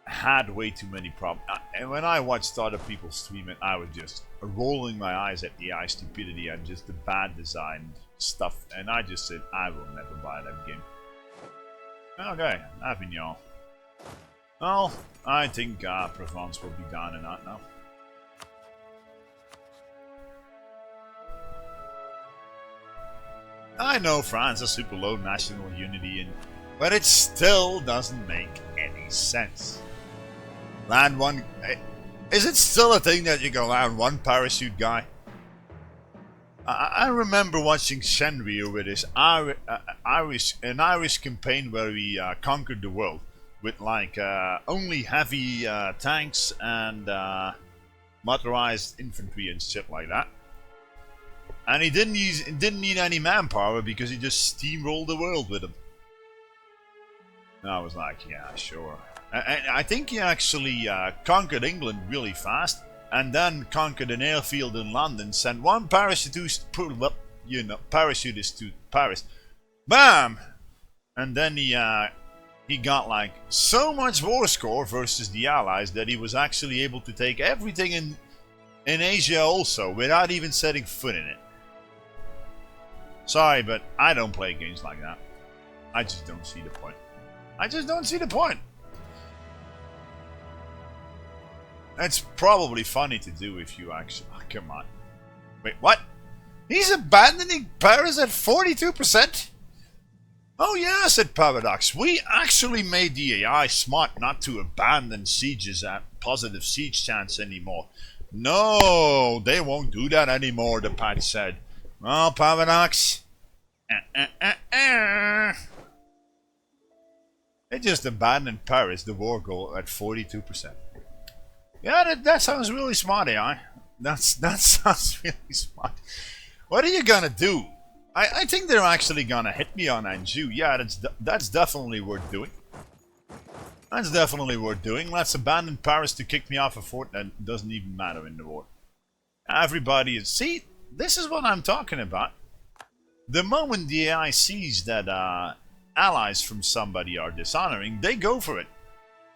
had way too many problems. And when I watched other people stream it, I was just rolling my eyes at the AI stupidity and just the bad design stuff. And I just said, I will never buy that game. Okay, Avignon. Well, I think Provence will be down and out now. I know France has super low national unity, but it still doesn't make any sense. Land one... Is it still a thing that you can land one parachute guy? I remember watching Shenryu with his Irish campaign where we conquered the world. With like only heavy tanks and motorized infantry and shit like that, and he didn't need any manpower because he just steamrolled the world with him. And I was like, yeah, sure. And I think he actually conquered England really fast, and then conquered an airfield in London, sent one parachutist to Paris, bam, and then he got like so much war score versus the Allies that he was actually able to take everything in Asia also without even setting foot in it. Sorry, but I don't play games like that. I just don't see the point. I just don't see the point. It's probably funny to do if you actually... Oh, come on. Wait, what? He's abandoning Paris at 42%? Oh yeah, said Paradox. We actually made the AI smart not to abandon sieges at positive siege chance anymore. No, they won't do that anymore, the patch said. Well, Paradox. They just abandoned Paris, the war goal, at 42%. Yeah, that sounds really smart, AI. That sounds really smart. What are you gonna do? I think they're actually gonna hit me on Anjou. Yeah, that's definitely worth doing. That's definitely worth doing. Let's abandon Paris to kick me off a fort that doesn't even matter in the war. Everybody is... See, this is what I'm talking about. The moment the AI sees that allies from somebody are dishonoring, they go for it.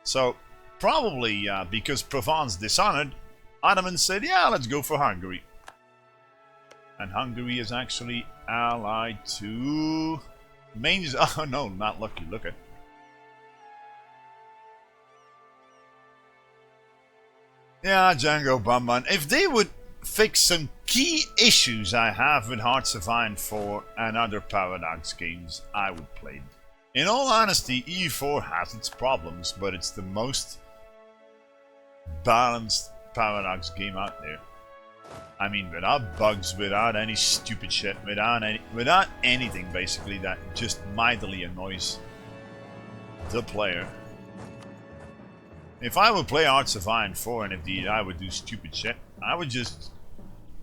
So, probably because Provence dishonored, Ottomans said, yeah, let's go for Hungary. And Hungary is actually allied to... Oh no, not Lucky Look at. Yeah, Django Bumban. If they would fix some key issues I have with Hearts of Iron 4 and other Paradox games, I would play them. In all honesty, E4 has its problems, but it's the most balanced Paradox game out there. I mean, without bugs, without any stupid shit, without anything basically that just mightily annoys the player. If I would play Hearts of Iron 4 and indeed I would do stupid shit, I would just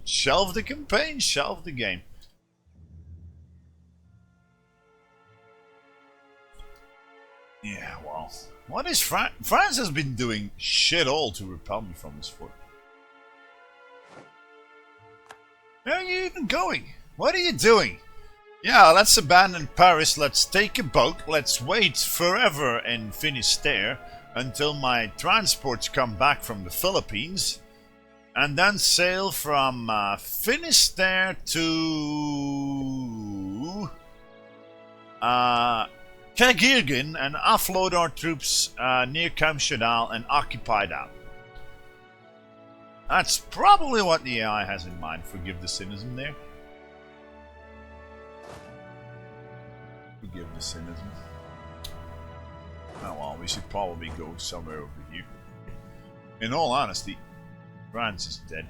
shelve the campaign, shelve the game. Yeah, well, what is France? France has been doing shit all to repel me from this fort. Where are you even going? What are you doing? Yeah, let's abandon Paris, let's take a boat, let's wait forever in Finisterre until my transports come back from the Philippines, and then sail from Finisterre to Kagirgin and offload our troops near Kamshadal and occupy that. That's probably what the AI has in mind. Forgive the cynicism there. Forgive the cynicism. Oh well, we should probably go somewhere over here. In all honesty, France is dead.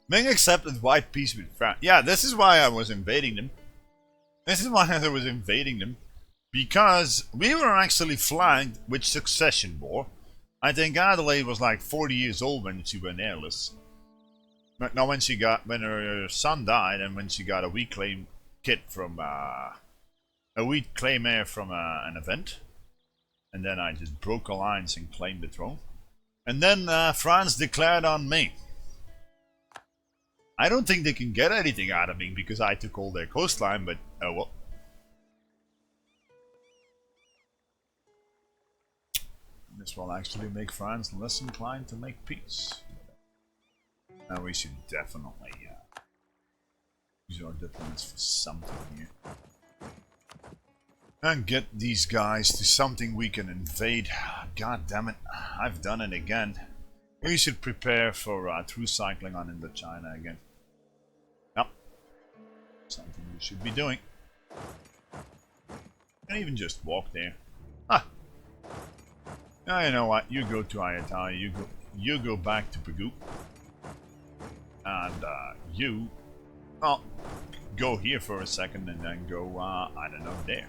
Ming accepted white peace with France. Yeah, this is why I was invading them. This is why I was invading them. Because we were actually flagged with succession war. I think Adelaide was like 40 years old when she went airless. No, when her son died and when she got a weak claim kit from a weak claim air from an event. And then I just broke alliance and claimed the throne. And then France declared on me. I don't think they can get anything out of me because I took all their coastline, but oh well. This will actually make France less inclined to make peace. Now we should definitely use our diplomats for something here. And get these guys to something we can invade. God damn it, I've done it again. We should prepare for through cycling on Indochina again. Yep. Something we should be doing. And even just walk there. Ah. Now you know what? You go to Ayatollah. You go back to Pagoo. And you, well, go here for a second and then go, I don't know, there.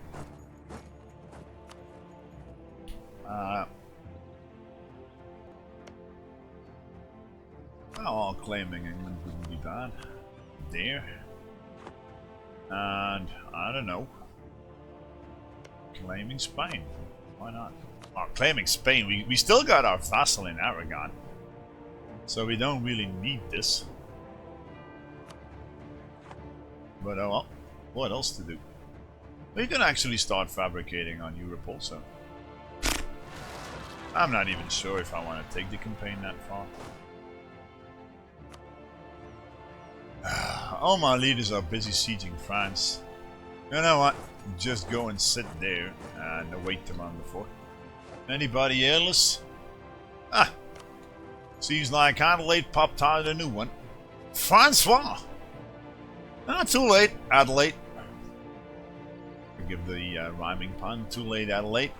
Well, claiming England wouldn't be bad. There. And, I don't know, claiming Spain. Why not? Well, claiming Spain, we still got our vassal in Aragon. So we don't really need this. But oh well, what else to do? We can actually start fabricating on Europe also. I'm not even sure if I want to take the campaign that far. All my leaders are busy sieging France. You know what? Just go and sit there and await them on the fort. Anybody airless? Ah! Seems like Adelaide popped out a new one. Francois! Not too late, Adelaide. Forgive the rhyming pun. Too late, Adelaide.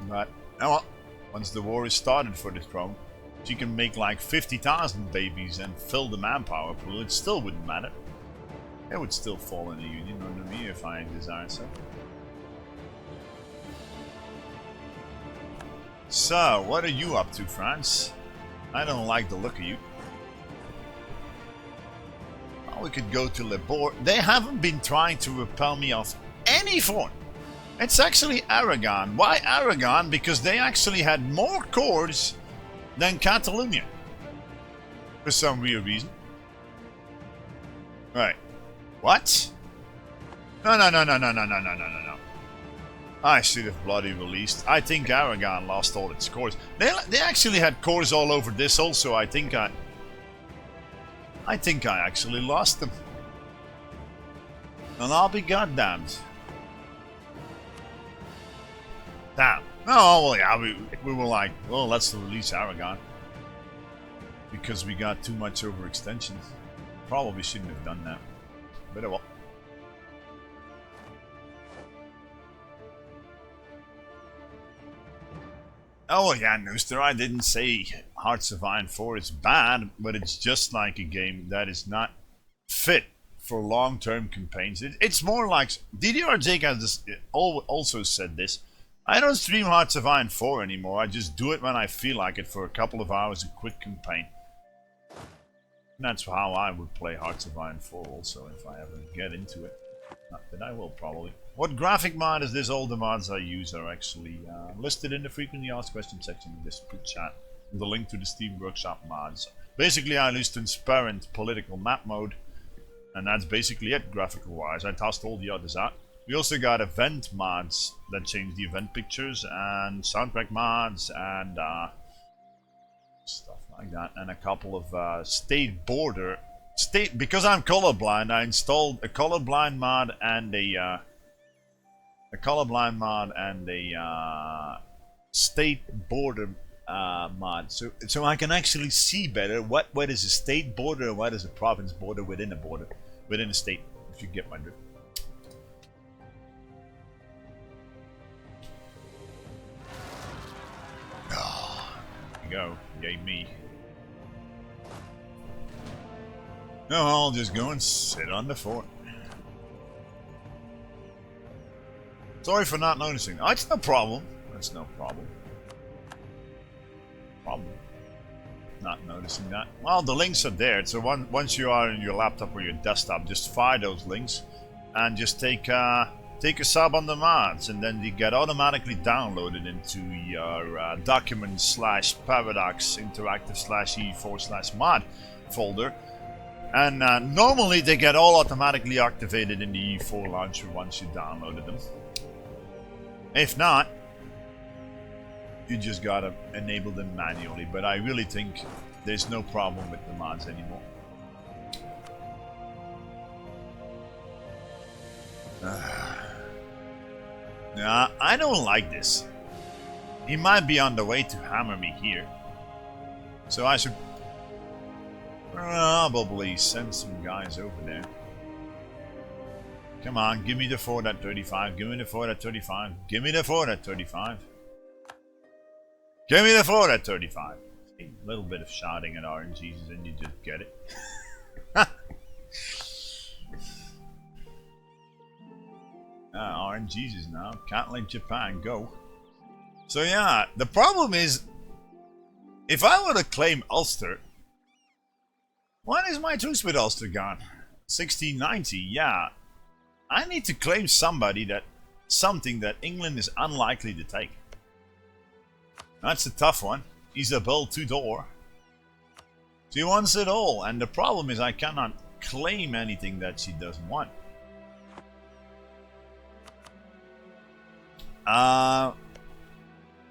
But, oh well. Once the war is started for the throne, she can make like 50,000 babies and fill the manpower pool. It still wouldn't matter. It would still fall in the Union under me if I desire so. So, what are you up to, France? I don't like the look of you. Well, we could go to Le Bourg. They haven't been trying to repel me off any fort. It's actually Aragon. Why Aragon? Because they actually had more cores than Catalonia. For some weird reason. Right. What? No. I should have bloody released. I think Aragon lost all its cores. They actually had cores all over this also. I think I actually lost them. And I'll be goddamned. Damn. Oh, well, yeah, we were like, well, let's release Aragon. Because we got too much overextension. Probably shouldn't have done that. But oh well. Oh yeah, Nooster, I didn't say Hearts of Iron 4 is bad, but it's just like a game that is not fit for long-term campaigns. It's more like DDR Jake has this, also said this. I don't stream Hearts of Iron 4 anymore. I just do it when I feel like it for a couple of hours, a quick campaign. And that's how I would play Hearts of Iron 4 also if I ever get into it. Not that I will probably. What graphic mod is this? All the mods I use are actually listed in the frequently asked questions section of this chat. The link to the Steam Workshop mods. Basically, I used transparent political map mode, and that's basically it graphical wise. I tossed all the others out. We also got event mods that change the event pictures, and soundtrack mods, and stuff like that, and a couple of state border. Because I'm colorblind, I installed a colorblind mod and a state border mod, so I can actually see better what is a state border and what is a province border within a state. If you get my drift. Go, yay me. No, I'll just go and sit on the fort. Sorry for not noticing. Oh, it's no problem. That's no problem. Not noticing that. Well, the links are there. So once you are in your laptop or your desktop, just fire those links and just take a sub on the mods, and then they get automatically downloaded into your documents / paradox interactive / e4 / mod folder. And normally they get all automatically activated in the E4 launcher once you downloaded them. If not, you just gotta enable them manually. But I really think there's no problem with the mods anymore. Nah, I don't like this. He might be on the way to hammer me here. So I should probably send some guys over there. Come on, give me the fort at 35. Give me the fort at 35. Give me the fort at 35. Give me the fort at 35. A little bit of shouting at RNGs and you just get it. RNGs now. Can't let Japan go. So yeah, the problem is, if I were to claim Ulster, when is my truce with Ulster gone? 1690, yeah. I need to claim something that England is unlikely to take. That's a tough one. Isabel Tudor. She wants it all, and the problem is I cannot claim anything that she doesn't want.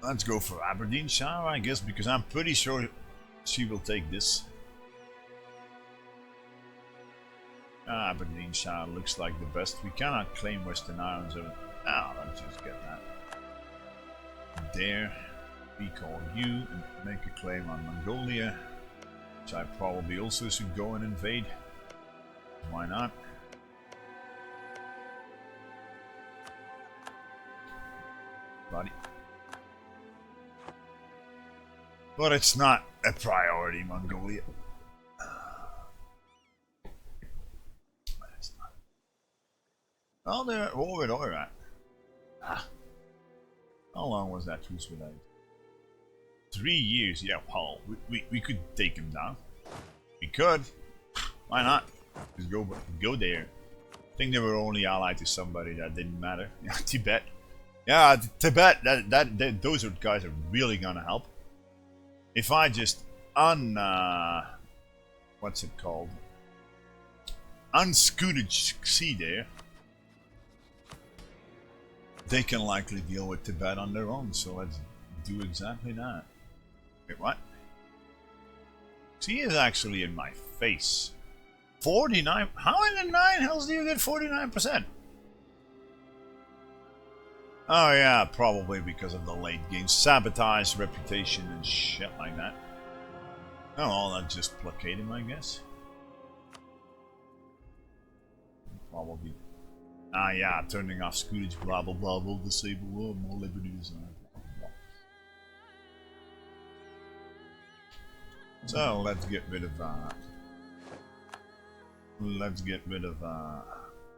Let's go for Aberdeenshire, I guess, because I'm pretty sure she will take this. Aberdeenshire looks like the best. We cannot claim Western Islands. Let's just get that. There. We call you and make a claim on Mongolia, which I probably also should go and invade. Why not? Buddy. But it's not a priority, Mongolia. It's not. Oh, they're at war with Oirat. How long was that truce with that? 3 years, yeah, well, we could take him down. We could. Why not? Just go there. I think they were only allied to somebody that didn't matter. Yeah, Tibet. Yeah, Tibet, those guys are really gonna help. If I just what's it called? Unscooted sea there, they can likely deal with Tibet on their own, so let's do exactly that. Wait, what? She is actually in my face. 49? How in the 9 hells do you get 49%? Oh yeah, probably because of the late game. Sabotage, reputation, and shit like that. Oh, well, that's just placate him, I guess. Probably. Ah yeah, turning off Scootage, blah blah blah, will disable more liberties. So let's get rid of that. Let's get rid of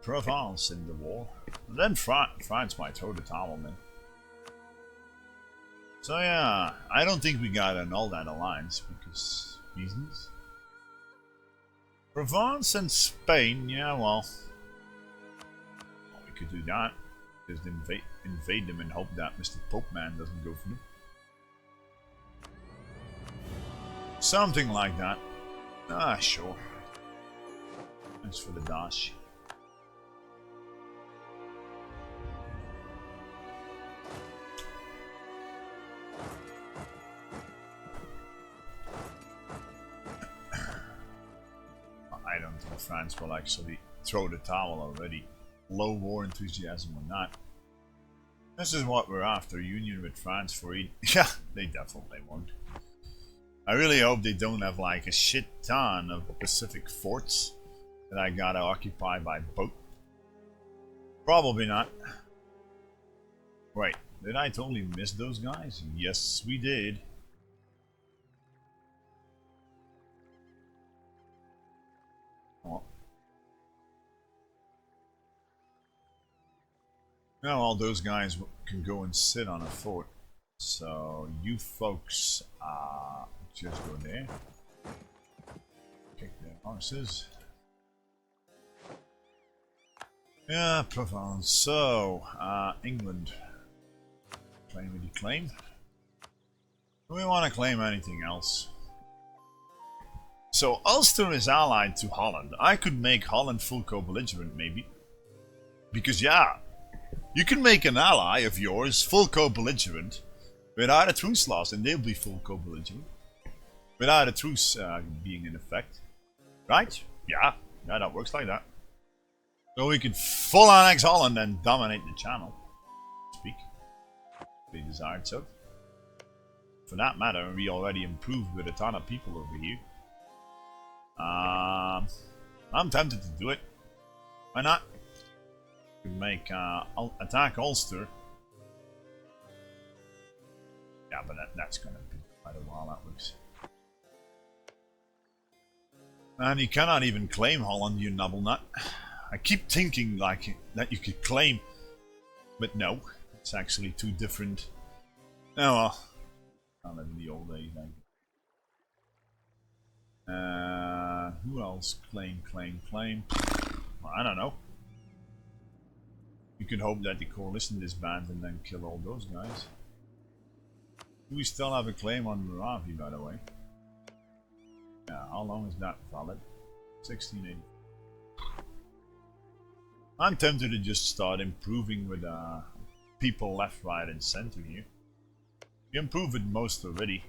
Provence in the war. Then France might throw the towel in. So yeah, I don't think we got annul that alliance because reasons. Provence and Spain, yeah, well, we could do that. Just invade them and hope that Mr. Pope Man doesn't go for them. Something like that. Ah, sure. Thanks for the dash. I don't think France will actually throw the towel already. Low war enthusiasm or not. This is what we're after. Union with France for yeah, they definitely won't. I really hope they don't have like a shit ton of Pacific forts that I gotta occupy by boat. Probably not. Wait, did I totally miss those guys? Yes, we did. Oh. Now all those guys can go and sit on a fort. So you folks just go there. Kick their horses. Yeah, Provence. So, England. Claim or declaim? Do we want to claim anything else? So, Ulster is allied to Holland. I could make Holland full co-belligerent, maybe. Because, yeah, you can make an ally of yours full co-belligerent without a truce loss, and they'll be full co-belligerent. Without a truce being in effect. Right? Yeah, that works like that. So we could full annex Holland and dominate the channel. Speak. If they desired so. For that matter, we already improved with a ton of people over here. I'm tempted to do it. Why not? We can make attack Ulster. Yeah, but that's gonna be quite a while, that looks. And you cannot even claim Holland, you nubblenut. I keep thinking like that you could claim, but no, it's actually two different. Oh well, I live in the old days. Who else? Claim. Well, I don't know. You could hope that the coalition disbands and then kill all those guys. Do we still have a claim on Moravia, by the way? Yeah, how long is that valid? 1680. I'm tempted to just start improving with people left, right, and center here. You improve with most already.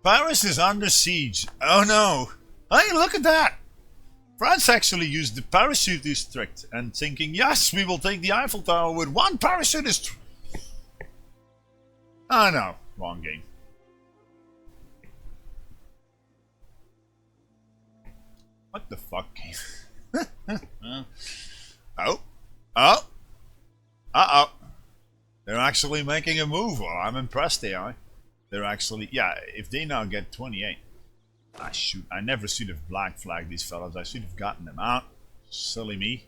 Paris is under siege. Oh no! Hey, look at that! France actually used the parachute district and thinking, yes, we will take the Eiffel Tower with one parachutist. Oh no, wrong game. What the fuck? Oh. Uh-oh. They're actually making a move. Well, I'm impressed they are. They're actually, yeah, if they now get 28. Ah, shoot, I never should have black flagged these fellas. I should have gotten them out. Silly me.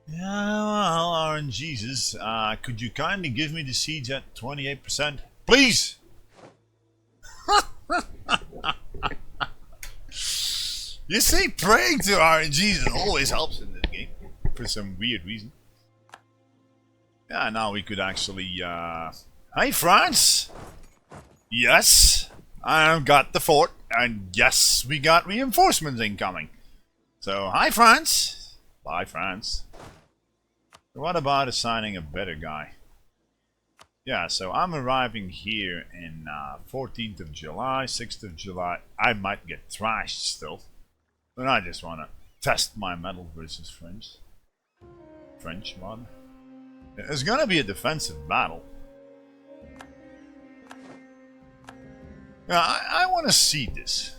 Yeah, well, RNGesus, could you kindly give me the siege at 28%? Please! You see, praying to RNGesus always helps in this game. For some weird reason. Yeah, now we could actually, Hey, France! Yes, I've got the fort, and yes, we got reinforcements incoming. So, hi, France! Bye, France. So what about assigning a better guy? Yeah, so I'm arriving here in 14th of July, 6th of July. I might get thrashed still. But I just want to test my metal versus French. French one. It's gonna be a defensive battle. Yeah, I want to see this.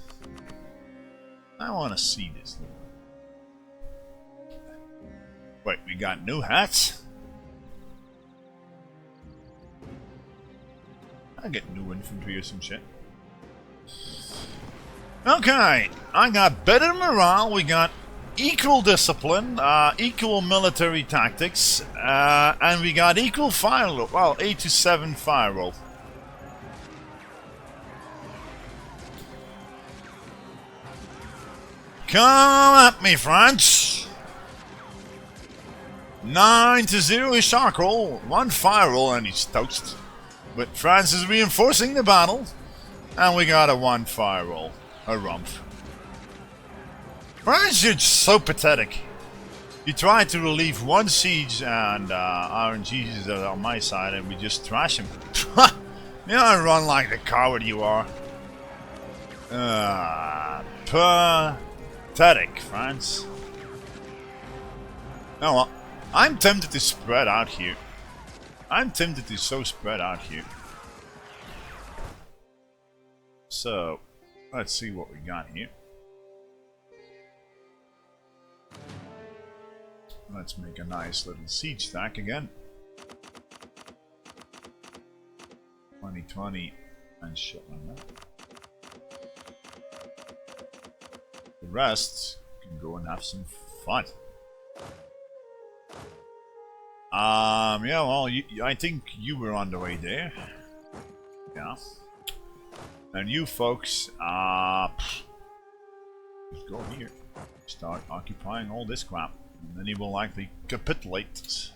I want to see this. Wait, we got new hats? I get new infantry or some shit. Okay, I got better morale, we got equal discipline, equal military tactics, and we got equal fire roll. Well, 8 to 7 fire roll. Come at me, France! 9 to 0 is shark roll, 1 fire roll, and he's toast. But France is reinforcing the battle, and we got a 1 fire roll. A rump. France is so pathetic. You try to relieve 1 siege, and RNGs is on my side, and we just trash him. You don't run like the coward you are. Pathetic, France. Oh well, I'm tempted to spread out here. I'm tempted to so spread out here. So, let's see what we got here. Let's make a nice little siege stack again. 2020 and shit like that. The rest can go and have some fun. Yeah, well, I think you were on the way there. Yeah. And you folks, just go here. Start occupying all this crap. And then he will likely capitulate.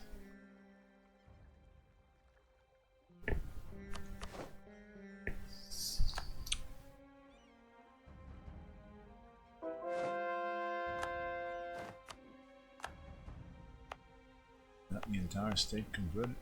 That the entire state converted.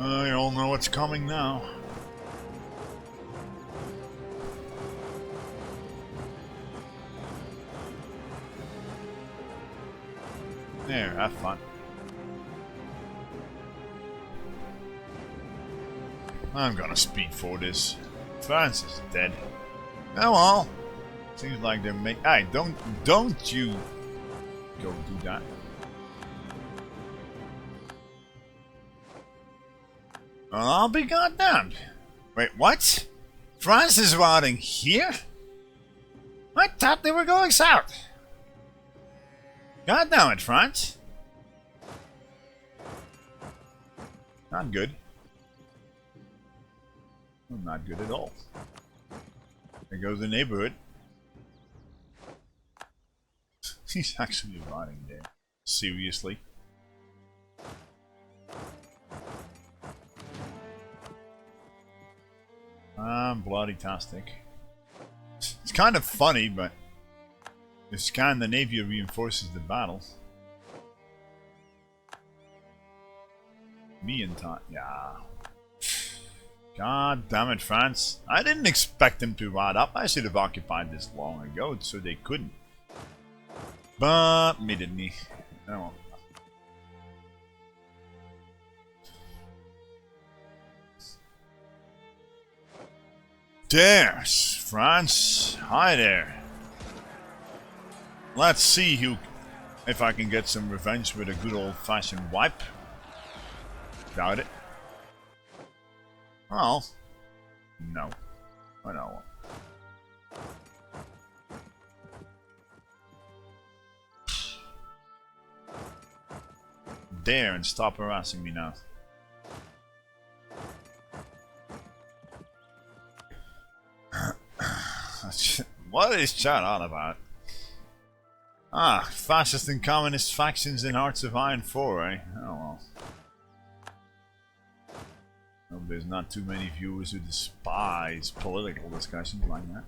You all know what's coming now. There, have fun. I'm gonna speed for this. France is dead. Oh well. Seems like they're making. Hey, don't you go do that. I'll be goddamned. Wait, what? France is routing here? I thought they were going south. God damn it, France. Not good. Well, not good at all. There goes the neighborhood. He's actually routing there. Seriously. Bloody-tastic. It's kind of funny, but if Scandinavia reinforces the battle, me and Todd, yeah. God damn it, France! I didn't expect them to ride up. I should have occupied this long ago, so they couldn't. But me didn't he? Oh well. There's France. Hi there. Let's see if I can get some revenge with a good old-fashioned wipe. Doubt it. Well, no. I know. There, and stop harassing me now. What is chat on about? Ah, fascist and communist factions in Hearts of Iron 4, eh? Oh well. Hope there's not too many viewers who despise political discussions like that.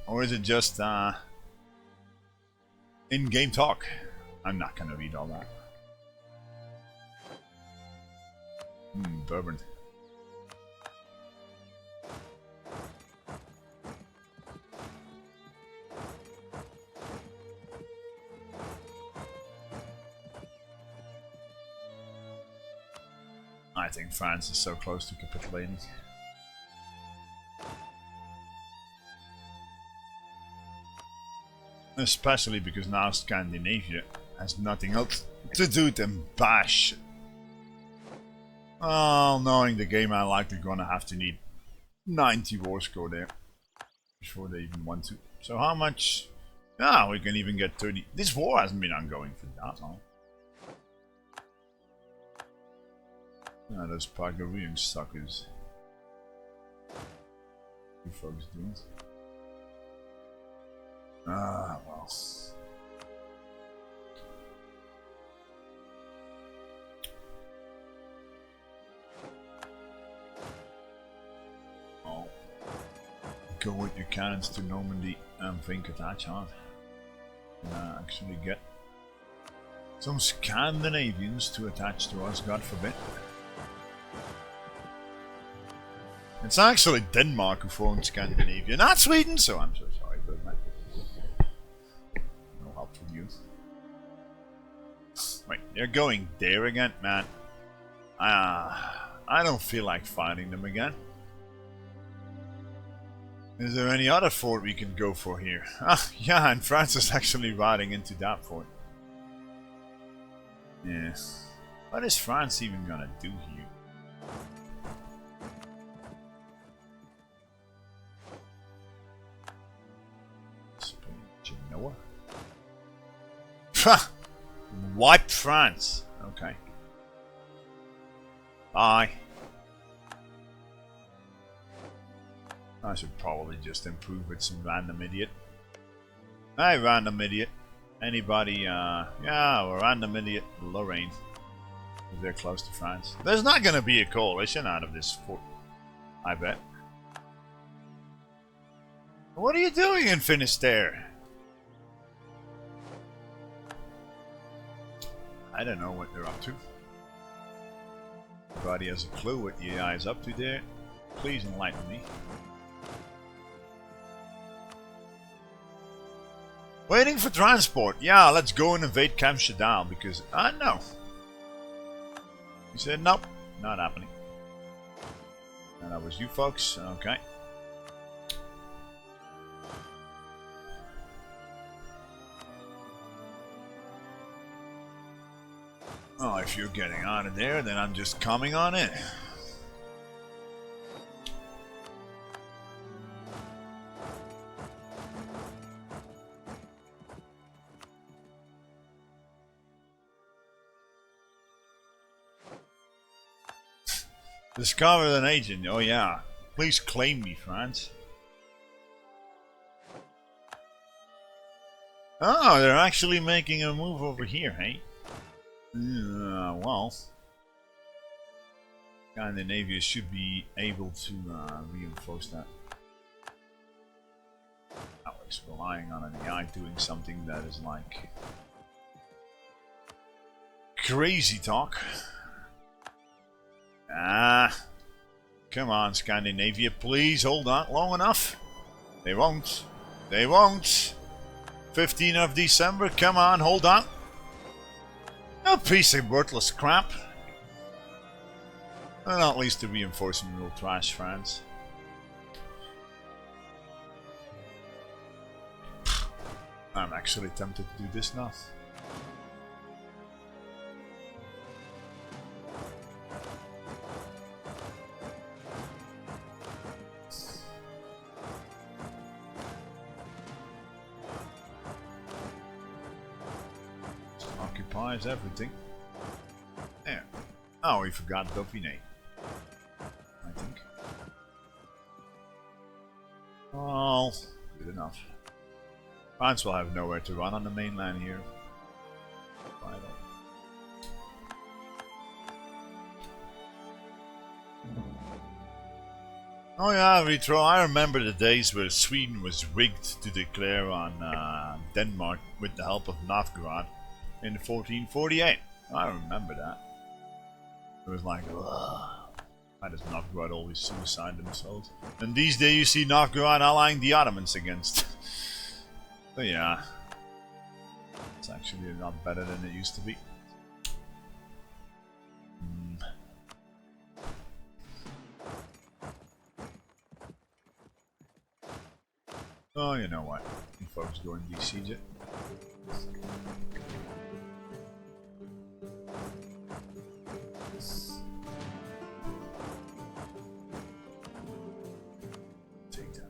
Or is it just, In-game talk. I'm not gonna read all that. Bourbon. I think France is so close to capitulating. Especially because now Scandinavia has nothing else to do than bash. Oh, knowing the game, I'm likely gonna have to need 90 war score there before they even want to. So how much? Ah, we can even get 30. This war hasn't been ongoing for that long. Ah, those Pythagorean suckers. You folks doing? Ah, well. Oh. Go with your cannons to Normandy and think attach hard. Actually get some Scandinavians to attach to us, God forbid. It's actually Denmark who formed Scandinavia, not Sweden, so I'm so sorry, but man. No help from you. Wait, they're going there again, man. I don't feel like fighting them again. Is there any other fort we can go for here? Ah, yeah, and France is actually riding into that fort. Yes. What is France even gonna do here? Genoa? Wipe France. Okay. Bye. I should probably just improve with some random idiot. Hey, random idiot. Anybody, yeah, random idiot Lorraine. If they're close to France. There's not gonna be a coalition out of this fort, I bet. What are you doing in Finisterre? I don't know what they're up to. Anybody has a clue what the AI is up to there? Please enlighten me. Waiting for transport. Yeah, let's go and invade Camp Shadal because no. He said nope, not happening. And that was you folks. Okay. Oh, if you're getting out of there, then I'm just coming on in. Discover an agent. Oh yeah. Please claim me, France. Oh, they're actually making a move over here, hey? Well, Scandinavia should be able to reinforce that. Alex relying on an AI doing something that is like crazy talk. Come on, Scandinavia, please hold on long enough. They won't. They won't. 15th of December, come on, hold on. A piece of worthless crap. And at least the reinforcement will trash France. I'm actually tempted to do this now. Occupies everything. There. Oh, we forgot Dauphiné. I think. Oh, good enough. France will have nowhere to run on the mainland here. Vital. Oh yeah, Retro, I remember the days where Sweden was rigged to declare on Denmark with the help of Novgorod in 1448. I remember that. It was like, ugh, why does Novgorod always suicide themselves? And these days you see Novgorod allying the Ottomans against. But yeah, it's actually not better than it used to be. Oh, you know what? You folks go and besiege it. Take that.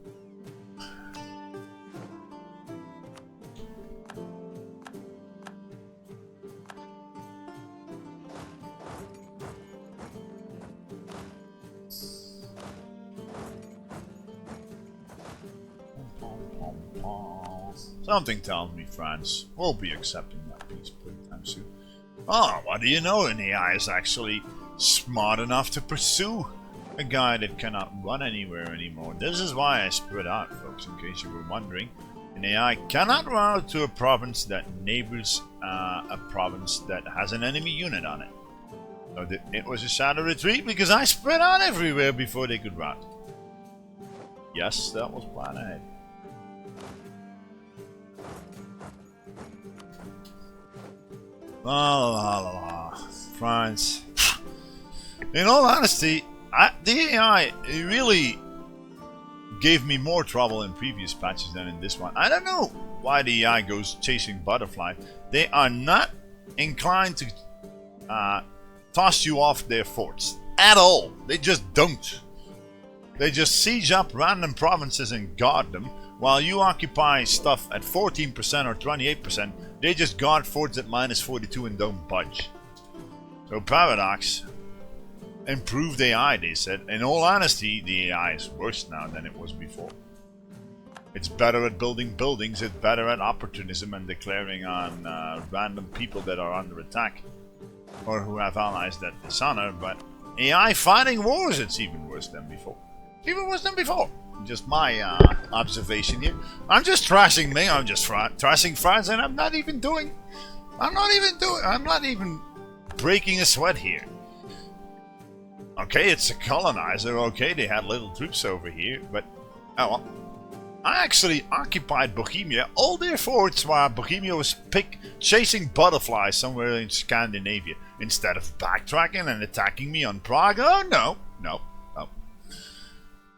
Something tells me France will be accepting that peace pretty time soon. Oh, what do you know? An AI is actually smart enough to pursue a guy that cannot run anywhere anymore. This is why I spread out, folks, in case you were wondering. An AI cannot run out to a province that neighbors a province that has an enemy unit on it. So it was a shadow retreat because I spread out everywhere before they could run. Yes, that was plan ahead. La la la la. France. In all honesty, the AI really gave me more trouble in previous patches than in this one. I don't know why the AI goes chasing butterflies. They are not inclined to toss you off their forts at all. They just don't. They just siege up random provinces and guard them, while you occupy stuff at 14% or 28%. They just guard forts at -42 and don't budge. So Paradox improved AI, they said. In all honesty, the AI is worse now than it was before. It's better at building buildings, it's better at opportunism and declaring on random people that are under attack or who have allies that dishonor, but AI fighting wars, it's even worse than before. Even worse than before. Just my observation here. I'm just trashing Ming, I'm just trashing France, and I'm not even breaking a sweat here. Okay, it's a colonizer, okay, they had little troops over here, but, oh well. I actually occupied Bohemia, all their forts, while Bohemia was chasing butterflies somewhere in Scandinavia, instead of backtracking and attacking me on Prague. Oh no, no, no.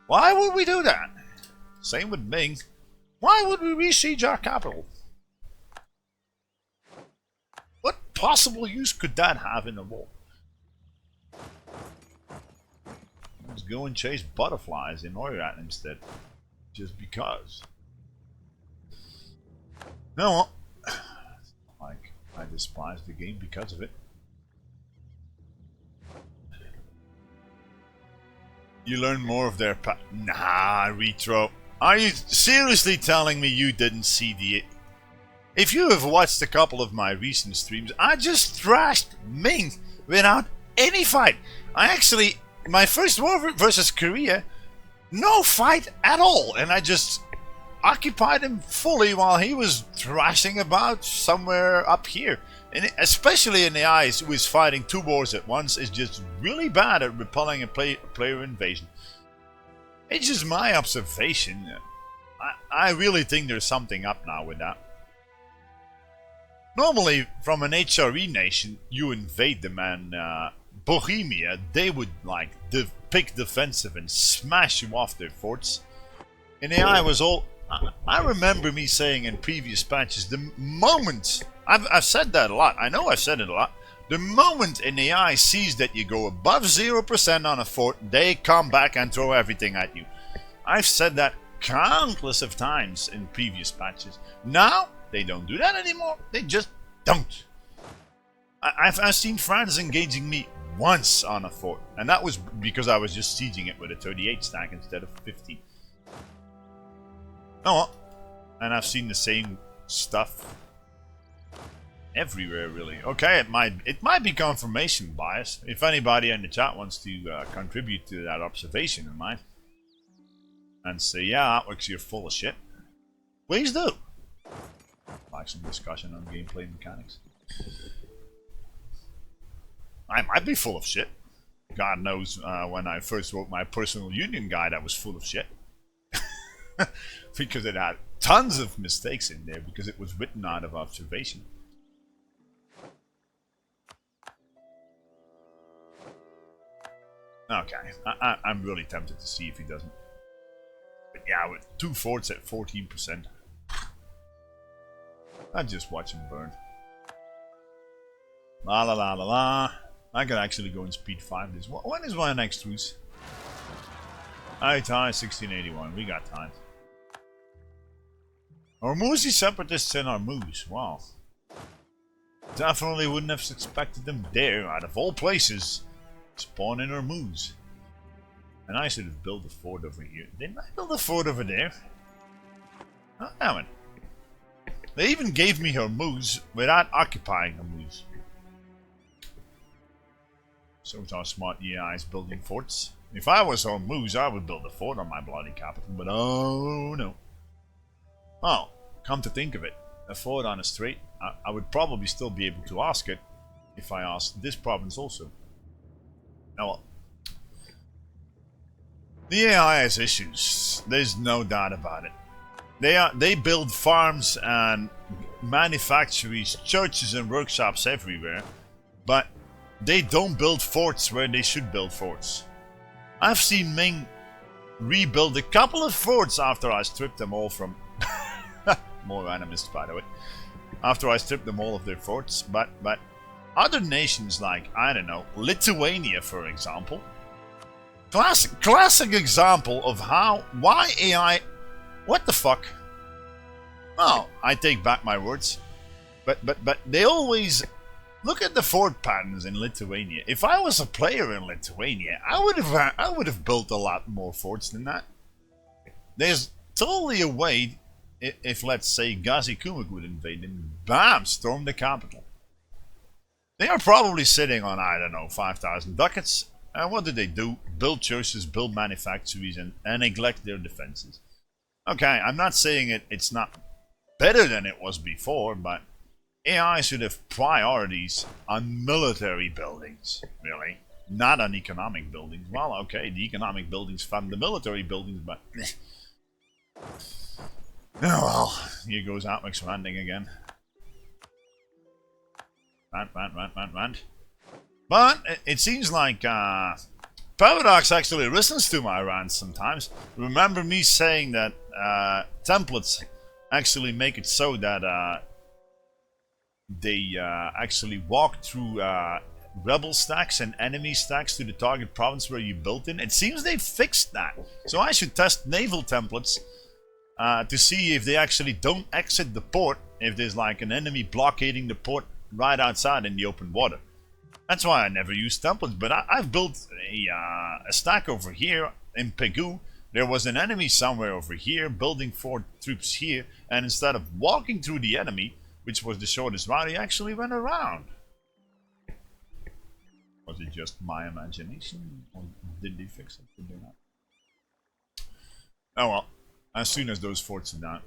Why would we do that? Same with Ming. Why would we besiege our capital? What possible use could that have in a war? Let's go and chase butterflies in Oirat instead. Just because. No, well, like I despise the game because of it. You learn more of their Nah, Retro. Are you seriously telling me you didn't see the... If you have watched a couple of my recent streams, I just thrashed Ming without any fight. I actually... My first war versus Korea, no fight at all. And I just occupied him fully while he was thrashing about somewhere up here. And especially in the eyes, who is fighting two wars at once, is just really bad at repelling a player invasion. It's just my observation. I really think there's something up now with that. Normally, from an HRE nation, you invade them, and Bohemia, they would like pick defensive and smash you off their forts. And the AI was all... I remember me saying in previous patches, the moment... I've said that a lot. I know I've said it a lot. The moment an AI sees that you go above 0% on a fort, they come back and throw everything at you. I've said that countless of times in previous patches. Now, they don't do that anymore. They just don't. I've seen France engaging me once on a fort, and that was because I was just sieging it with a 38 stack instead of 50. Oh well. And I've seen the same stuff everywhere, really. Okay, it might be confirmation bias. If anybody in the chat wants to contribute to that observation of mine and say, yeah, Outworks, you're full of shit, please do. like some discussion on gameplay mechanics. I might be full of shit. God knows when I first wrote my personal union guide, I was full of shit. Because it had tons of mistakes in there, because it was written out of observation. Okay, I'm really tempted to see if he doesn't. But yeah, with 2 forts at 14%. I'd just watch him burn. La la la la la. I could actually go and speed 5 this. When is my next truce? Aitai 1681. We got time. Hormuzi separatists in Hormuz. Wow. Definitely wouldn't have expected them there, out of all places. Spawn in Hormuz. And I should have built a fort over here. Didn't I build a fort over there? Oh, damn it. They even gave me Hormuz without occupying Hormuz. So it's our smart EIs building forts. If I was Hormuz, I would build a fort on my bloody capital, but oh no. Oh, come to think of it, a fort on a strait, I would probably still be able to ask it if I asked this province also. Oh well. The AI has issues, there's no doubt about it. They build farms and manufactories, churches and workshops everywhere, but they don't build forts where they should build forts. I've seen Ming rebuild a couple of forts after I stripped them all from... More animist, by the way. After I stripped them all of their forts, but other nations like, I don't know, Lithuania for example. Classic example of why AI... What the fuck? Oh, I take back my words. But they always... Look at the fort patterns in Lithuania. If I was a player in Lithuania, I would have built a lot more forts than that. There's totally a way, if let's say Gazi Kumuk would invade and bam, storm the capital. They are probably sitting on, I don't know, 5,000 ducats. And what do? Build churches, build manufactories, and neglect their defenses. Okay, I'm not saying it's not better than it was before, but AI should have priorities on military buildings, really. Not on economic buildings. Well, okay, the economic buildings fund the military buildings, but... Oh well, here goes Atmix ranting again. Rant. But it seems like Paradox actually listens to my rants sometimes. Remember me saying that templates actually make it so that they actually walk through rebel stacks and enemy stacks to the target province where you built in. It seems they fixed that. So I should test naval templates to see if they actually don't exit the port if there's like an enemy blockading the port right outside in the open water. That's why I never use templates, but I've built a stack over here in Pegu. There was an enemy somewhere over here, building 4 troops here, and instead of walking through the enemy, which was the shortest route, he actually went around. Was it just my imagination, or did they fix it? Did they not? Oh well, as soon as those forts are down,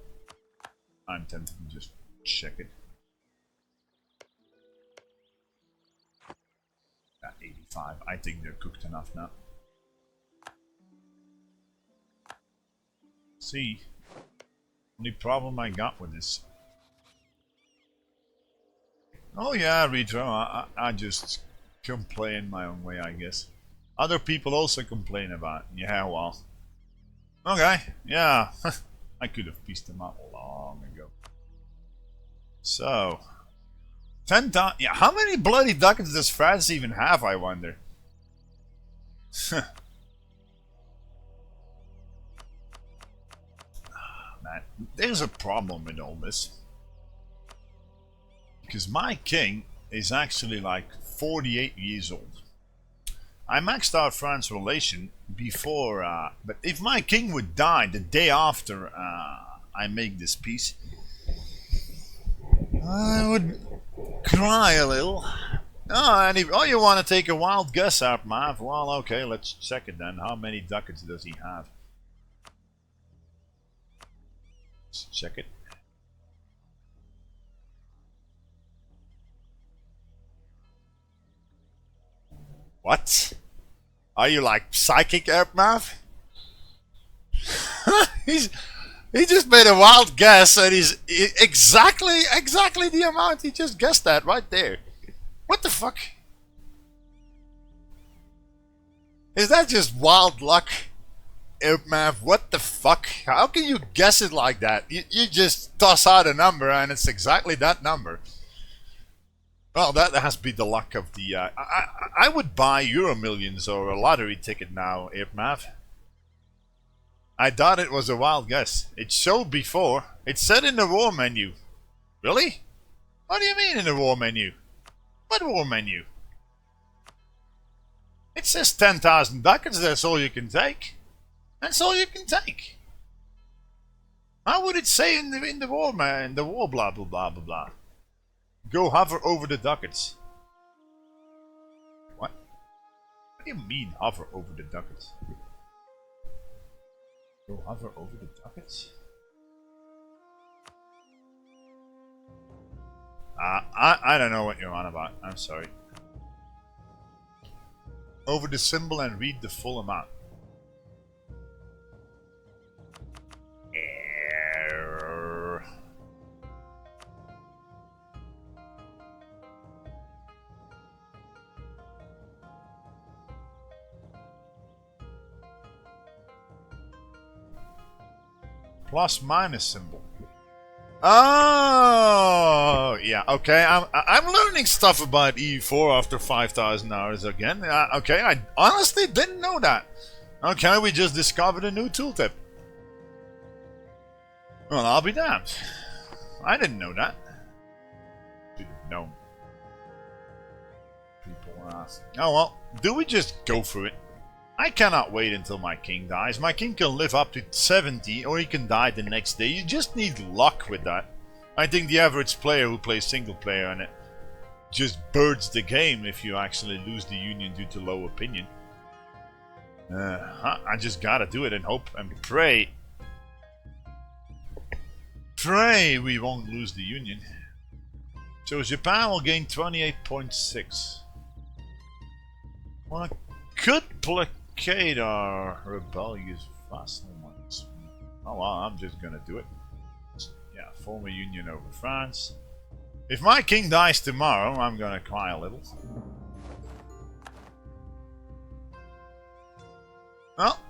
I'm tempted to just check it. At 85, I think they're cooked enough now. See, only problem I got with this. Oh yeah, Retro, I just complain my own way, I guess. Other people also complain about it. Yeah, well. Okay, yeah. I could have pieced them out long ago. So, 10 times. Yeah, how many bloody ducats does France even have, I wonder? Man, there's a problem with all this. Because my king is actually like 48 years old. I maxed out France relation before, but if my king would die the day after I make this peace, I would cry a little. Oh, you want to take a wild guess out, Mav? Well, okay, let's check it then. How many ducats does he have? Let's check it. What? Are you like psychic, Airmav? He just made a wild guess, and he's exactly the amount he just guessed at right there. What the fuck? Is that just wild luck, Airmav? What the fuck? How can you guess it like that? You just toss out a number, and it's exactly that number. Well, that has to be the luck of the... I would buy Euro Millions or a lottery ticket now, Airmav. I thought it was a wild guess. It showed before. It said in the war menu. Really? What do you mean in the war menu? What war menu? It says 10,000 ducats, that's all you can take. That's all you can take. How would it say in the war, man? In the war, blah, blah, blah, blah, blah. Go hover over the ducats. What? What do you mean hover over the ducats? Go hover over the ducats? I don't know what you're on about. I'm sorry. Over the symbol and read the full amount. Error. Plus minus symbol. Oh, yeah. Okay, I'm learning stuff about E4 after 5,000 hours again. Okay, I honestly didn't know that. Okay, we just discovered a new tooltip. Well, I'll be damned. I didn't know that. Should have known. People ask. Oh well, do we just go for it? I cannot wait until my king dies. My king can live up to 70 or he can die the next day. You just need luck with that. I think the average player who plays single player and it just birds the game if you actually lose the union due to low opinion. I just gotta do it and hope and pray. Pray we won't lose the union. So Japan will gain 28.6. Well, I could placate our rebellious vassal ones. Oh well, I'm just gonna do it. Yeah, form a union over France. If my king dies tomorrow, I'm gonna cry a little. Well,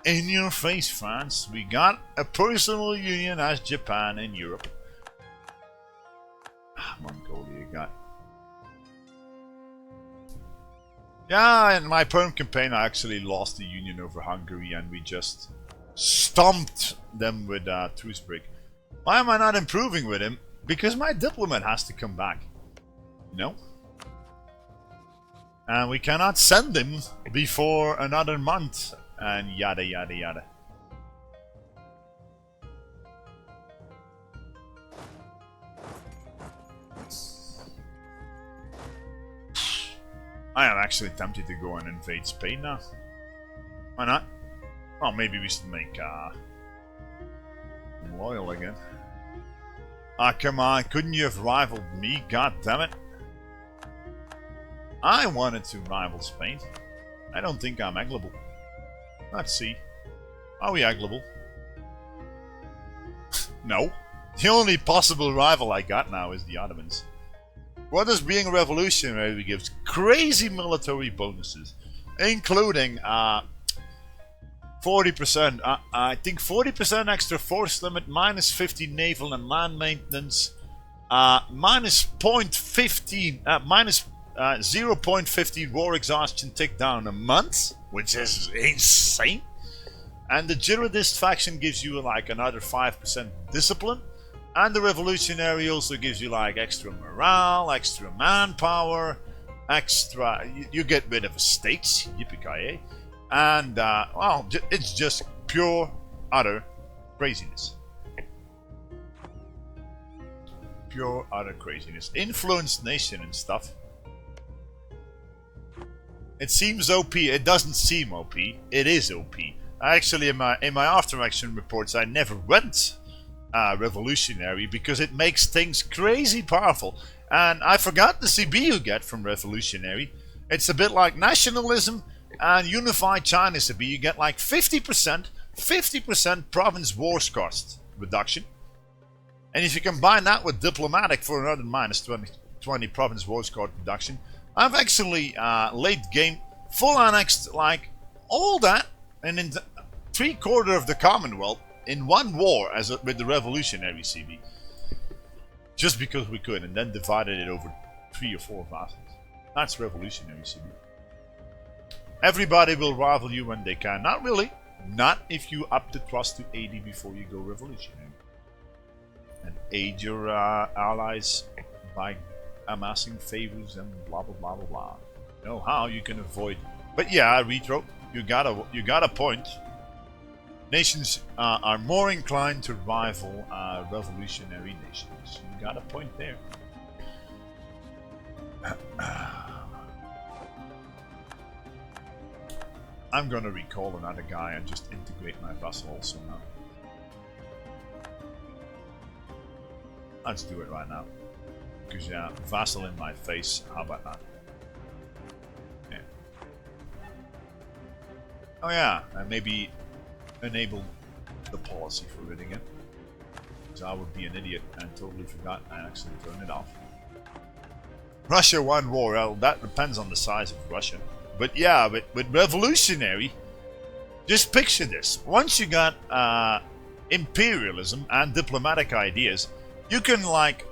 in your face, France. We got a personal union as Japan in Europe. Mongolia got. Yeah, in my Perm campaign I actually lost the union over Hungary and we just stomped them with truce break. Why am I not improving with him? Because my diplomat has to come back. You know? And we cannot send him before another month. And yada yada yada. I am actually tempted to go and invade Spain now. Why not? Well, maybe we should make him loyal again. Ah, come on, couldn't you have rivaled me? God damn it. I wanted to rival Spain. I don't think I'm eggable. Let's see. Are we eggable? No. The only possible rival I got now is the Ottomans. What does being a revolutionary gives crazy military bonuses, including 40%. I think 40% extra force limit, minus 50 naval and land maintenance, minus 0.15, minus 0.15 war exhaustion tick down a month, which is insane. And the jihadist faction gives you like another 5% discipline. And the revolutionary also gives you like extra morale, extra manpower, extra... You get rid of estates, yippee-ki-yay. And, well, it's just pure, utter craziness. Pure, utter craziness. Influenced nation and stuff. It seems OP. It doesn't seem OP. It is OP. Actually, in my after action reports, I never went revolutionary because it makes things crazy powerful. And I forgot the CB you get from revolutionary. It's a bit like nationalism and unified China to be. You get like 50% province wars cost reduction. And if you combine that with diplomatic for another minus 20 province wars cost reduction, I've actually late game full annexed like all that and in 3/4 of the Commonwealth in one war with the revolutionary CB. Just because we could, and then divided it over 3 or 4 vassals. That's revolutionary CB. Everybody will rival you when they can. Not really. Not if you up the trust to 80 before you go revolutionary. And aid your allies by amassing favors and blah blah blah blah blah. You know how you can avoid. But yeah, Retro, you got a point. Nations are more inclined to rival revolutionary nations. You got a point there. I'm gonna recall another guy and just integrate my vassal also now. Let's do it right now. Because yeah, vassal in my face, how about that? Yeah. Oh yeah, and maybe enable the policy for it again. Because I would be an idiot and totally forgot and actually turn it off. Russia won war, well, that depends on the size of Russia. But yeah, with revolutionary, just picture this. Once you got imperialism and diplomatic ideas, you can like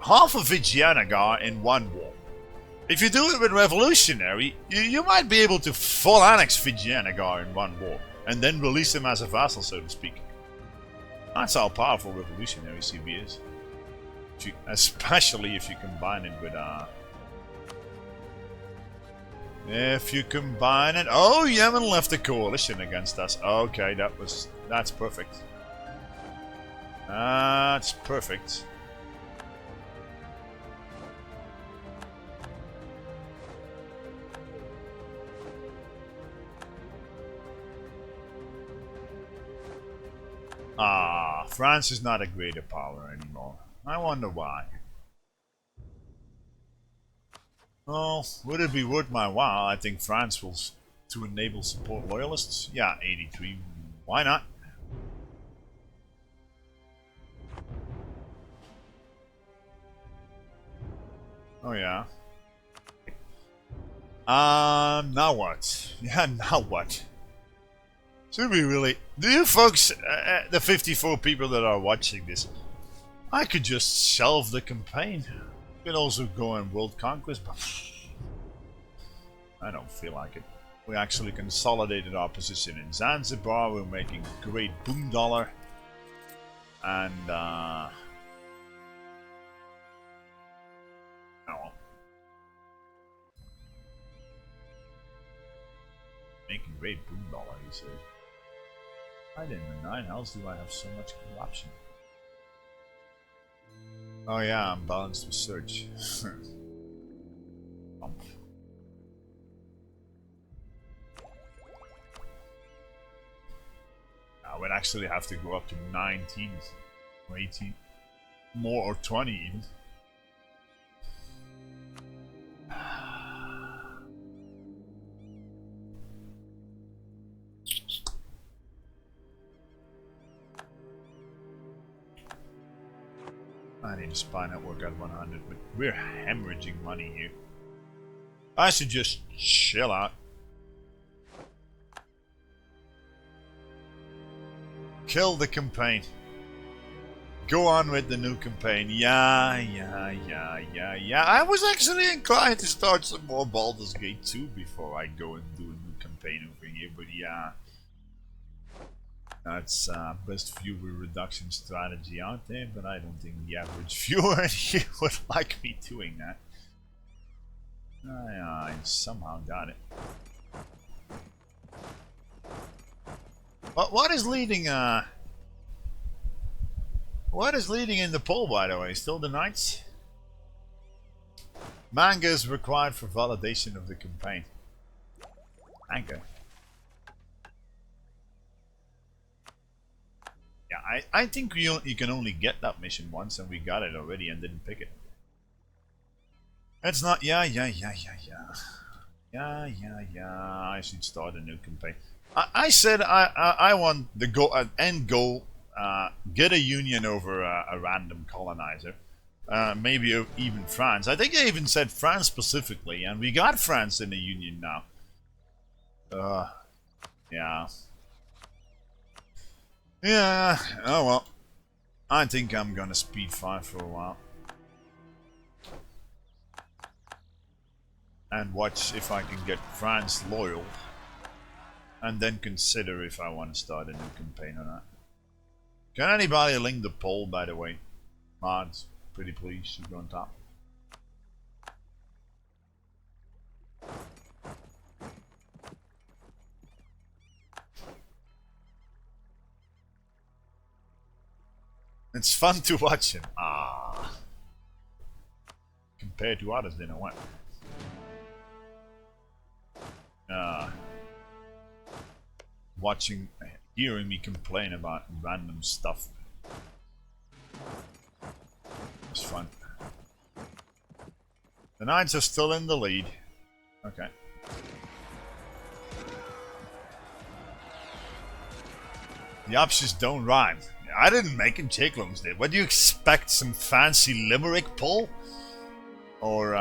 half of Vijayanagar in one war. If you do it with revolutionary, you might be able to full annex Vijayanagar in one war and then release him as a vassal, so to speak. That's how powerful revolutionary CB is. Especially if you combine it with if you combine it... Oh, Yemen left a coalition against us. Okay, that's perfect. That's perfect. France is not a greater power anymore. I wonder why. Well, would it be worth my while? I think France will to enable support loyalists. Yeah, 83. Why not? Oh yeah. Now what? Yeah, now what? Should we really? Do you folks, the 54 people that are watching this, I could just shelve the campaign. Could also go on world conquest, but I don't feel like it. We actually consolidated our position in Zanzibar. We're making great boom dollar, and oh, making great boom dollar. He said, "I didn't know. Nine hells do I have so much corruption?" Oh yeah, I'm balanced research. I would actually have to go up to 19 or 18, more, or 20 even. I need a spy network at 100, but we're hemorrhaging money here. I should just chill out. Kill the campaign. Go on with the new campaign. Yeah. I was actually inclined to start some more Baldur's Gate 2 before I go and do a new campaign over here, but yeah. That's best viewer reduction strategy out there, but I don't think the average viewer here would like me doing that. I somehow got it. But what is leading in the poll, by the way? Still the Knights? Manga is required for validation of the campaign. Manga. Yeah, I think you can only get that mission once, and we got it already and didn't pick it. It's not. Yeah. Yeah. I should start a new campaign. I said I want the end goal. Get a union over a random colonizer. Maybe even France. I think I even said France specifically, and we got France in the union now. Yeah. Yeah. Oh well. I think I'm gonna speed 5 for a while. And watch if I can get France loyal. And then consider if I want to start a new campaign or not. Can anybody link the poll, by the way? Mods, pretty please, should go on top. It's fun to watch him. Compared to others, they know what. Hearing me complain about random stuff. It's fun. The Knights are still in the lead. Okay. The options don't rhyme. I didn't make him, Chicklums did. What do you expect? Some fancy limerick poll? Or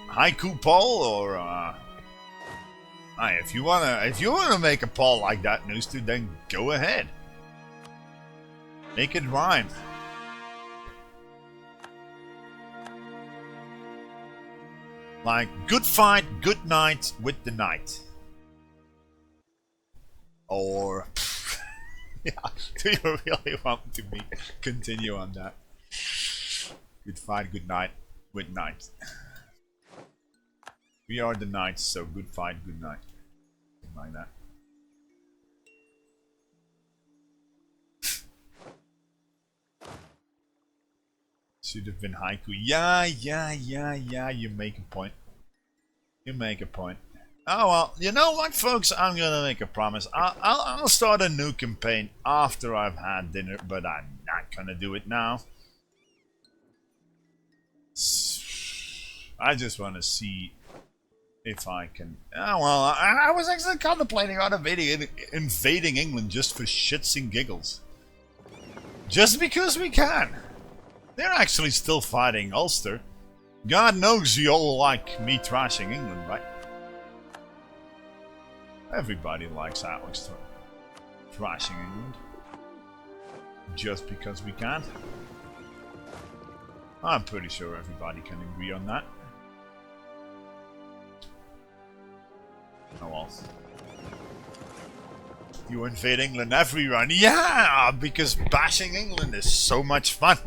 haiku poll? Or if you wanna make a poll like that, Nooster, then go ahead. Make it rhyme. Like, good fight, good night with the knight. Or yeah, do you really want to continue on that? Good fight, good night with knight. We are the knights, so good fight, good night. Something like that. Should have been haiku. Yeah, you make a point. You make a point. Oh well, you know what, folks? I'm gonna make a promise. I'll start a new campaign after I've had dinner, but I'm not gonna do it now. I just want to see if I can. Oh well, I was actually contemplating on invading England just for shits and giggles, just because we can. They're actually still fighting Ulster. God knows you all like me trashing England, right? Everybody likes Alex trashing England. Just because we can. I'm pretty sure everybody can agree on that. Oh well. You invade England every run. Yeah, because bashing England is so much fun.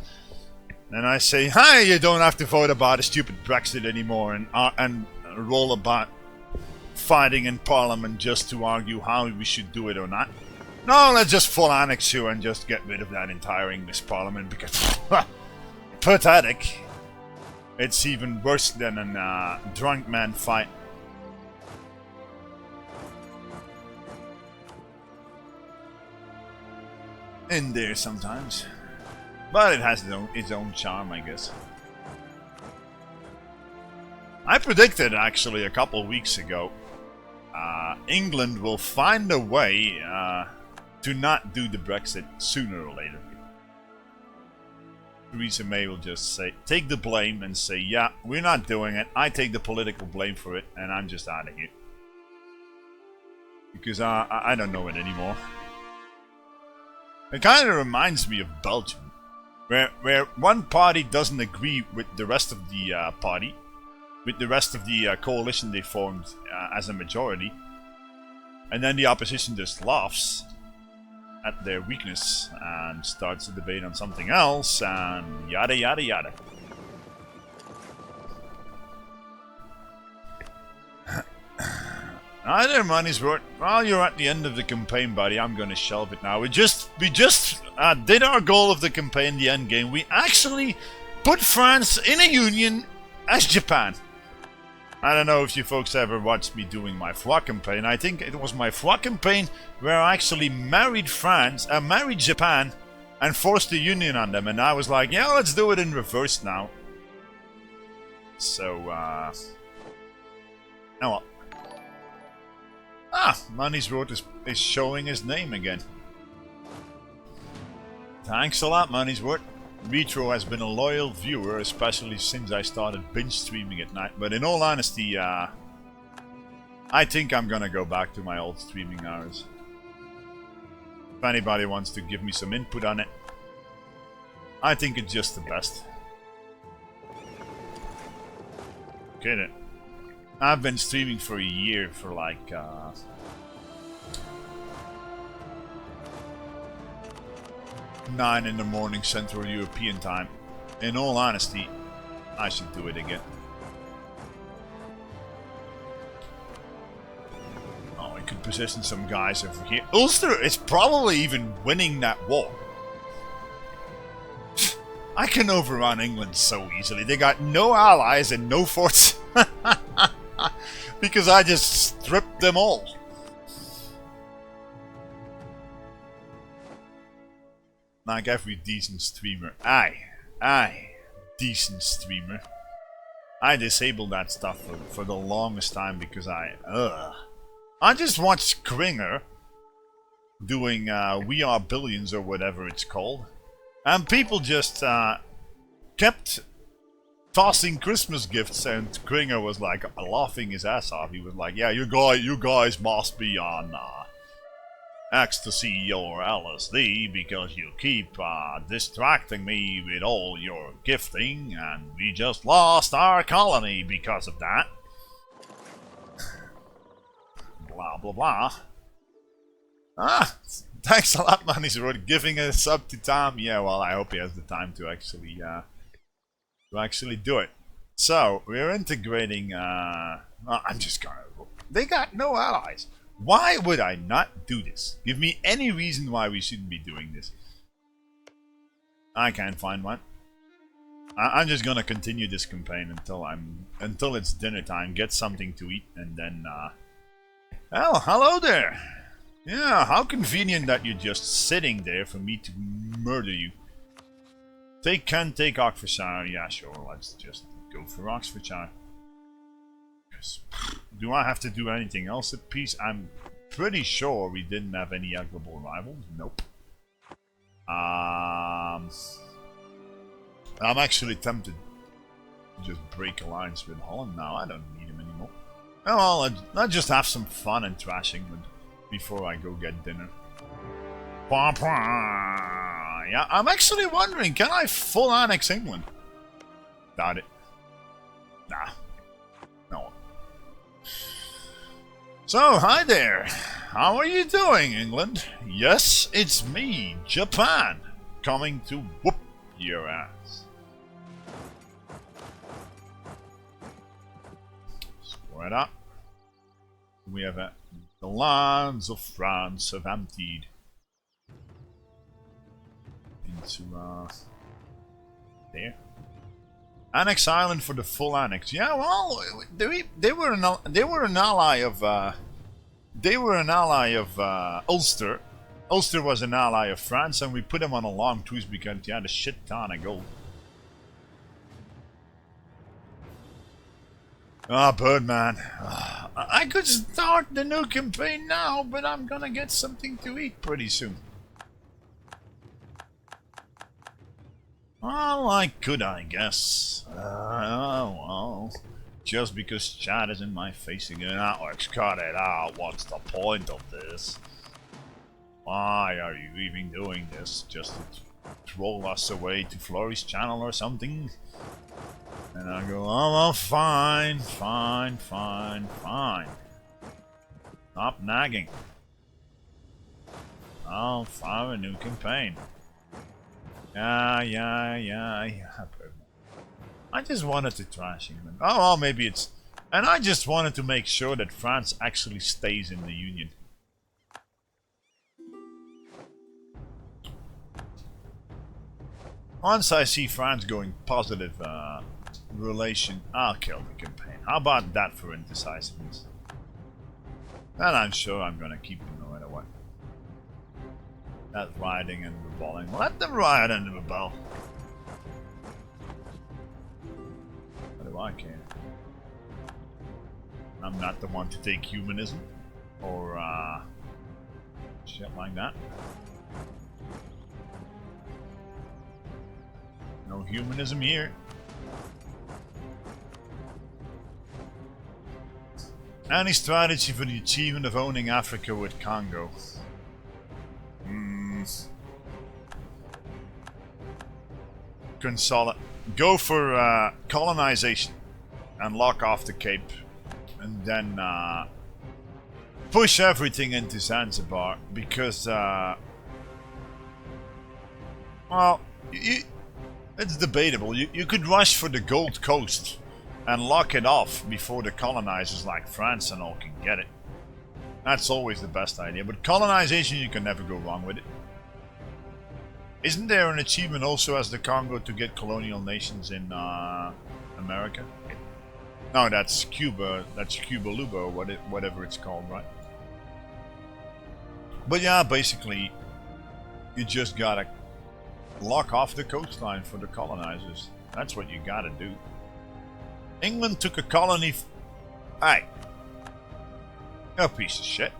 And I say, hi, you don't have to vote about a stupid Brexit anymore and roll about fighting in Parliament just to argue how we should do it or not. No, let's just full annex you and just get rid of that entire English Parliament because pathetic. It's even worse than a drunk man fight. In there sometimes. But it has its own charm, I guess. I predicted, actually, a couple weeks ago, England will find a way to not do the Brexit sooner or later. Theresa May will just say, take the blame and say, yeah, we're not doing it. I take the political blame for it, and I'm just out of here. Because I don't know it anymore. It kind of reminds me of Belgium, where one party doesn't agree with the rest of the party, with the rest of the coalition they formed as a majority, and then the opposition just laughs at their weakness and starts a debate on something else, and yada yada yada. Either money's worth. While you're at the end of the campaign, buddy, I'm gonna shelve it now. We just did our goal of the campaign, the end game. We actually put France in a union as Japan. I don't know if you folks ever watched me doing my FWA campaign. I think it was my FWA campaign where I actually married Japan, and forced a union on them. And I was like, yeah, let's do it in reverse now. So, oh well. Ah, Money's Road is showing his name again. Thanks a lot, Money's Worth. Retro has been a loyal viewer, especially since I started binge streaming at night. But in all honesty, I think I'm gonna go back to my old streaming hours. If anybody wants to give me some input on it, I think it's just the best. Okay then. I've been streaming for a year for like 9 in the morning Central European time. In all honesty, I should do it again. Oh, I could position some guys over here. Ulster is probably even winning that war. I can overrun England so easily. They got no allies and no forts. Because I just stripped them all. Like every decent streamer. Aye, decent streamer. I disabled that stuff for the longest time because I just watched Kringer doing We Are Billions or whatever it's called. And people just kept tossing Christmas gifts, and Kringer was like laughing his ass off. He was like, yeah, you guys must be on ecstasy or LSD because you keep distracting me with all your gifting, and we just lost our colony because of that. Blah blah blah. Ah, thanks a lot, Money's for giving a sub to Tom. Yeah, well, I hope he has the time to actually do it. So we're integrating. I'm just gonna. They got no allies. Why would I not do this? Give me any reason why we shouldn't be doing this. I can't find one. I'm just gonna continue this campaign until it's dinner time. Get something to eat, and then. Oh, hello there. Yeah, how convenient that you're just sitting there for me to murder you. Take Oxfordshire. Yeah, sure. Let's just go for Oxfordshire. Do I have to do anything else at peace? I'm pretty sure we didn't have any equitable rivals. Nope. I'm actually tempted to just break alliance with Holland now. I don't need him anymore. Oh, well, let's just have some fun and trashing before I go get dinner. Yeah, I'm actually wondering, can I full annex England? Doubt it. Nah. No. So, hi there. How are you doing, England? Yes, it's me, Japan, coming to whoop your ass. Spread up. We have the lands of France have emptied into there. Annex Island for the full annex. Yeah, well, they were an ally of Ulster. Ulster was an ally of France, and we put him on a long truce because he had a shit ton of gold. Ah, Birdman. I could start the new campaign now, but I'm gonna get something to eat pretty soon. Well, I could, I guess. Well, just because chat is in my face again. Alex, cut it out. What's the point of this? Why are you even doing this? Just to troll us away to Flurry's channel or something? And I go, oh, well, fine. Stop nagging. I'll fire a new campaign. Yeah. I just wanted to trash England. Oh, well, maybe it's... And I just wanted to make sure that France actually stays in the Union. Once I see France going positive relation, I'll kill the campaign. How about that for indecisiveness? And I'm sure I'm gonna keep them no matter what. That rioting and rebelling. Let them riot and rebel. What do I care? I'm not the one to take humanism. or shit like that. No humanism here. Any strategy for the achievement of owning Africa with Congo? Go for colonization and lock off the Cape, and then push everything into Zanzibar because, well, it's debatable. You could rush for the Gold Coast and lock it off before the colonizers like France and all can get it. That's always the best idea, but colonization, you can never go wrong with it. Isn't there an achievement also as the Congo to get colonial nations in America? No, that's Cuba. That's Cuba Luba, or whatever it's called, right? But yeah, basically, you just gotta lock off the coastline for the colonizers. That's what you gotta do. England took a colony. Hey, you're a piece of shit.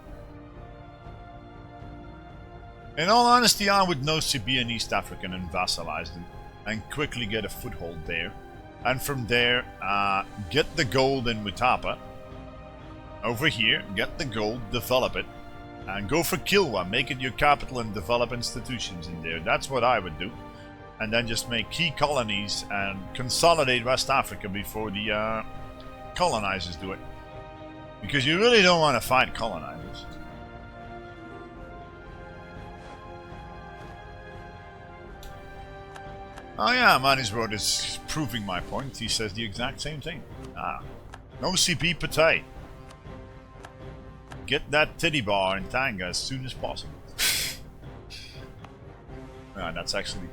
In all honesty, I would know Chiba in East Africa and vassalize them, and quickly get a foothold there. And from there, get the gold in Mutapa. Over here, get the gold, develop it, and go for Kilwa. Make it your capital and develop institutions in there. That's what I would do. And then just make key colonies and consolidate West Africa before the colonizers do it. Because you really don't want to fight colonizers. Oh yeah, Manisroad is proving my point. He says the exact same thing. No CP Pate. Get that titty bar in Tanga as soon as possible. That's actually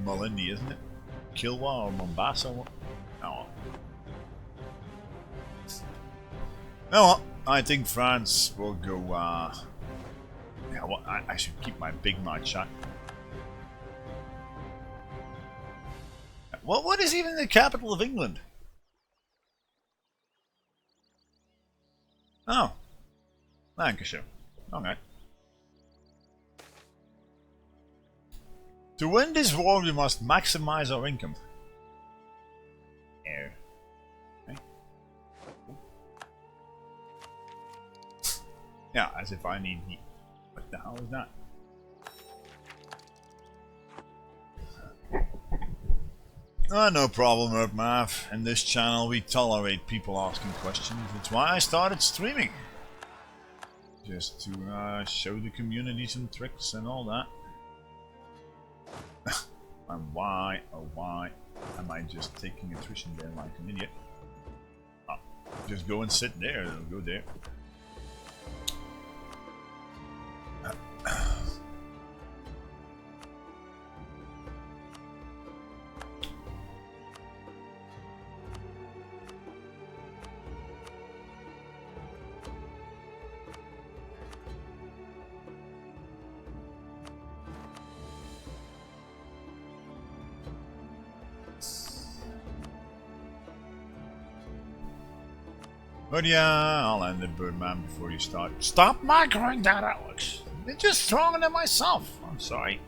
Malindi, isn't it? Kilwa or Mombasa? No. No, I think France will go. Yeah, well, I should keep my big mouth shut. Well, what is even the capital of England? Oh, Lancashire. Okay. To win this war, we must maximize our income. Air. Okay. Yeah, as if I need heat. What the hell is that? No problem, Earthmath. In this channel, we tolerate people asking questions. That's why I started streaming. Just to show the community some tricks and all that. And why, oh why, am I just taking attrition there like an idiot? Oh, just go and sit there, it'll go there. But yeah, I'll end it, Birdman, before you start. Stop microing that, Alex! You're just throwing it at myself! I'm sorry.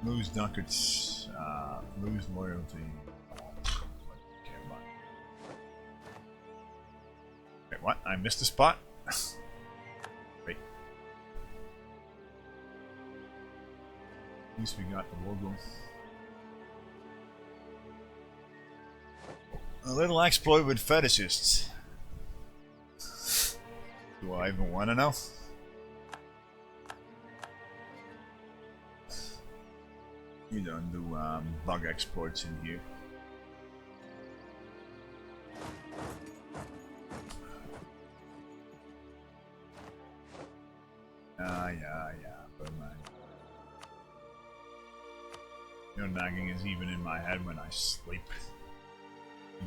Lose ducats, lose loyalty. Wait, what? I missed a spot? Wait. At least we got the logo. A little exploit with fetishists. Do I even want to know? We don't do bug exploits in here. Yeah, but man. Your nagging is even in my head when I sleep.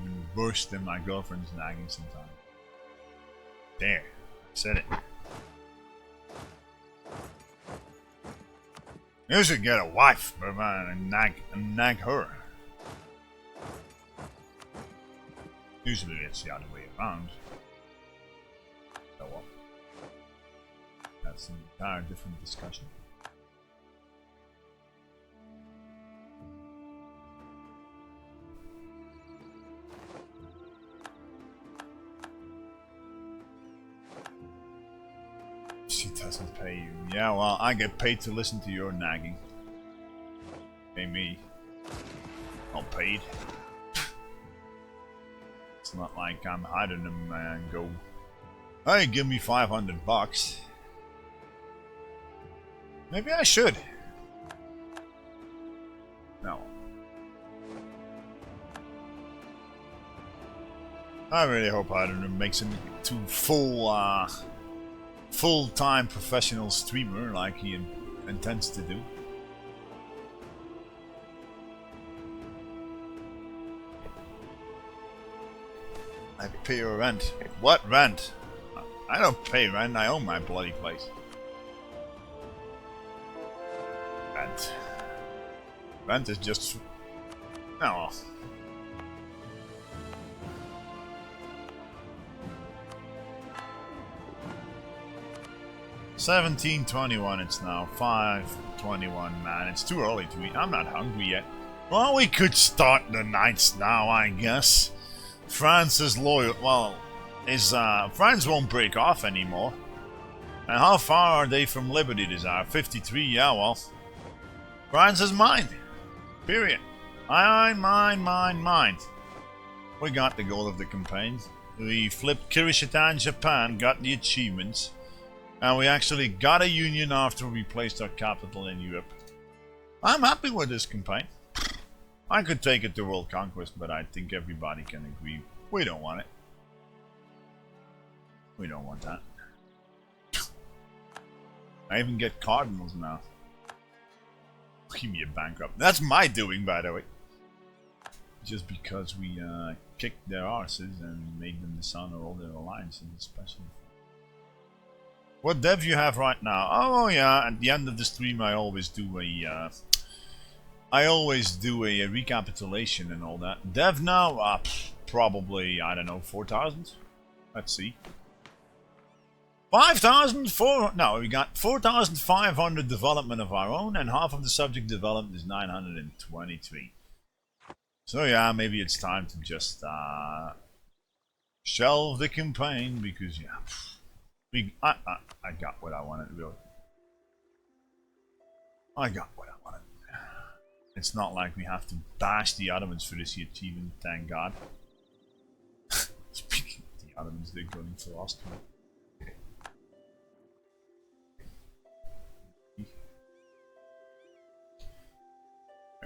Even worse than my girlfriend's nagging sometimes. There, I said it. You should get a wife, but man, and nag her. Usually it's the other way around. So well. That's an entire different discussion. She doesn't pay you. Yeah, well, I get paid to listen to your nagging. Pay me. Not paid. It's not like I'm hiding them and go, hey, give me 500 bucks. Maybe I should. No. I really hope Hydronym makes him to full-time professional streamer like he intends to do. I pay your rent. What rent? I don't pay rent, I own my bloody place. Rent. Rent is just... no. $17.21 it's now. $5.21, man. It's too early to eat. I'm not hungry yet. Well, we could start the nights now, I guess. France is loyal. Well, France won't break off anymore. And how far are they from Liberty Desire? 53, yeah, well. France is mine. Period. Mine. We got the goal of the campaign. We flipped Kirishita Japan, got the achievements. And we actually got a union after we placed our capital in Europe. I'm happy with this campaign. I could take it to world conquest, but I think everybody can agree we don't want it. We don't want that. I even get cardinals now. Give me a bankrupt. That's my doing, by the way. Just because we kicked their arses and made them dishonor all their alliances, especially. What dev you have right now? Oh yeah, at the end of the stream I always do a recapitulation and all that. Dev now, probably, I don't know, 4,000? Let's see. 5,004, no, we got 4,500 development of our own, and half of the subject development is 923. So yeah, maybe it's time to just shelve the campaign, because yeah, I got what I wanted, really. I got what I wanted. It's not like we have to bash the Ottomans for this achievement, thank God. Speaking of the Ottomans, they're going for Austria.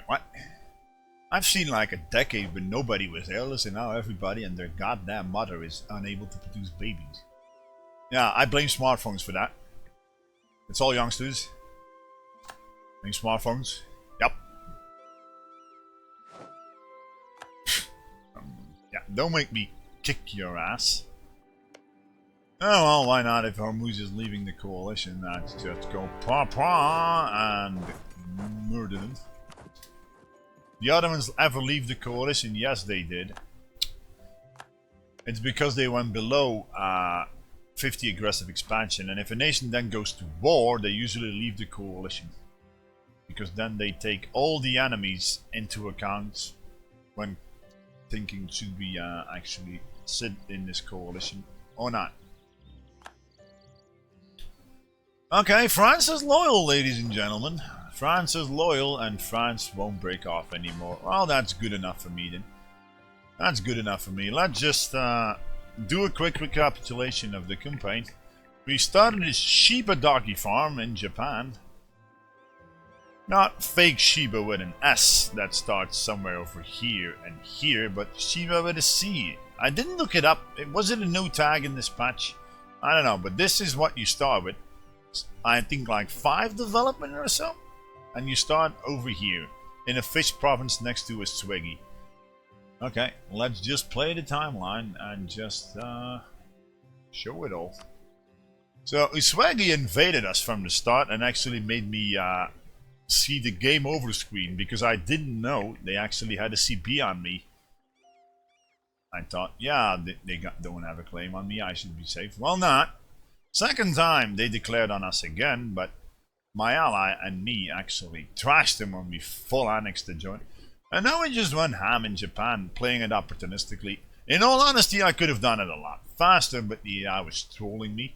What? I've seen like a decade when nobody was airless, and now everybody and their goddamn mother is unable to produce babies. Yeah, I blame smartphones for that. It's all youngsters. Blame smartphones. Yep. Yeah, don't make me kick your ass. Oh well, why not? If Hormuz is leaving the coalition, let's just go pa and murder them. The Ottomans ever leave the coalition? Yes, they did. It's because they went below 50 aggressive expansion, and if a nation then goes to war, they usually leave the coalition. Because then they take all the enemies into account when thinking, should we actually sit in this coalition or not. Okay, France is loyal, ladies and gentlemen. France is loyal, and France won't break off anymore. Well, that's good enough for me then. That's good enough for me. Let's just do a quick recapitulation of the campaign. We started this Chiba doggy farm in Japan. Not fake Chiba with an S that starts somewhere over here and here, but Chiba with a C. I didn't look it up. Was it a new tag in this patch? I don't know, but this is what you start with. I think like 5 development or so. And you start over here, in a fish province next to a Swiggy. Okay, let's just play the timeline and just show it all. So Uswagi invaded us from the start and actually made me see the game over screen, because I didn't know they actually had a CP on me. I thought, yeah, they don't have a claim on me, I should be safe. Well, not. Second time they declared on us again, but my ally and me actually trashed them when we full annexed the joint. And now we just went ham in Japan, playing it opportunistically. In all honesty, I could have done it a lot faster, but the AI was trolling me,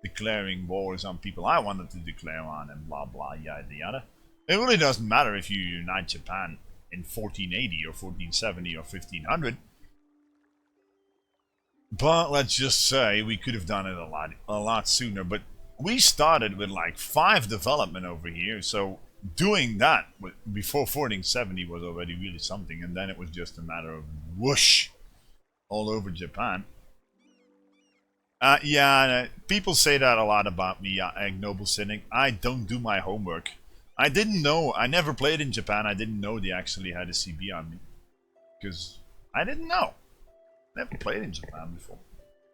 declaring wars on people I wanted to declare on, and blah blah yada yada. It really doesn't matter if you unite Japan in 1480 or 1470 or 1500. But let's just say we could have done it a lot sooner. But we started with like 5 development over here, so doing that before 1470 was already really something, and then it was just a matter of whoosh all over Japan. Yeah, people say that a lot about me, Ignoble Cynic. I don't do my homework. I didn't know, I never played in Japan, I didn't know they actually had a CB on me. Because I didn't know. Never played in Japan before.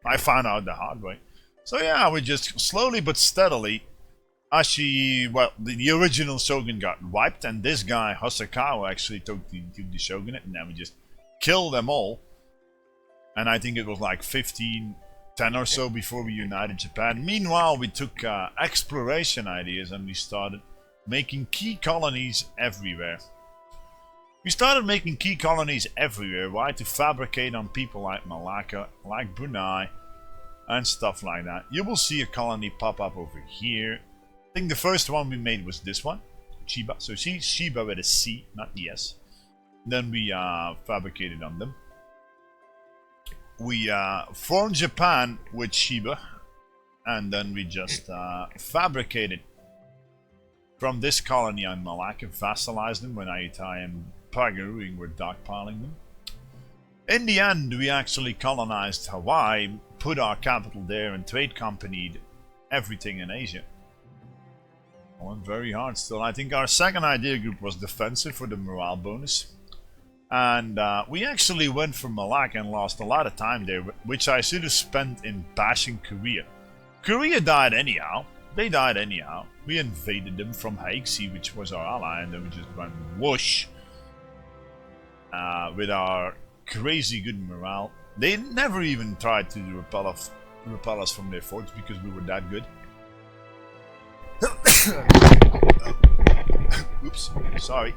I found out the hard way. So yeah, we just slowly but steadily, the original shogun got wiped, and this guy, Hosokawa, actually took the shogunate, and then we just killed them all. And I think it was like 10 or so before we united Japan. Meanwhile, we took exploration ideas and we started making key colonies everywhere. We started making key colonies everywhere. Why? To fabricate on people like Malacca, like Brunei, and stuff like that. You will see a colony pop up over here. I think the first one we made was this one, Chiba. So see Chiba with a C, not the S. Then we fabricated on them. We formed Japan with Chiba, and then we just fabricated from this colony on Malacca, vassalized them when Ayutthaya and Pagaruing were dogpiling them. In the end, we actually colonized Hawaii, put our capital there, and trade companied everything in Asia. I went very hard still. I think our second idea group was defensive for the morale bonus. And we actually went for Malacca and lost a lot of time there, which I should have spent in bashing Korea. Korea died anyhow. They died anyhow. We invaded them from Haixi, which was our ally, and then we just went whoosh with our crazy good morale. They never even tried to repel us from their forts because we were that good. Oops, sorry.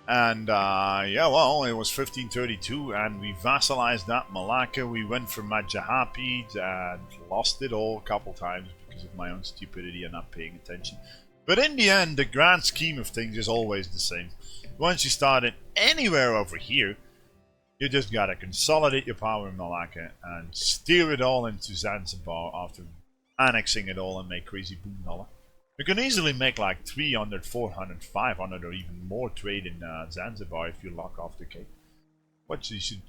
And yeah, well, it was 1532 and we vassalized that Malacca. We went for Majahapi and lost it all a couple times because of my own stupidity and not paying attention. But in the end, the grand scheme of things is always the same. Once you start it anywhere over here, you just gotta consolidate your power in Malacca and steer it all into Zanzibar after annexing it all and make crazy boom dollar. You can easily make like 300, 400, 500 or even more trade in Zanzibar if you lock off the Cape.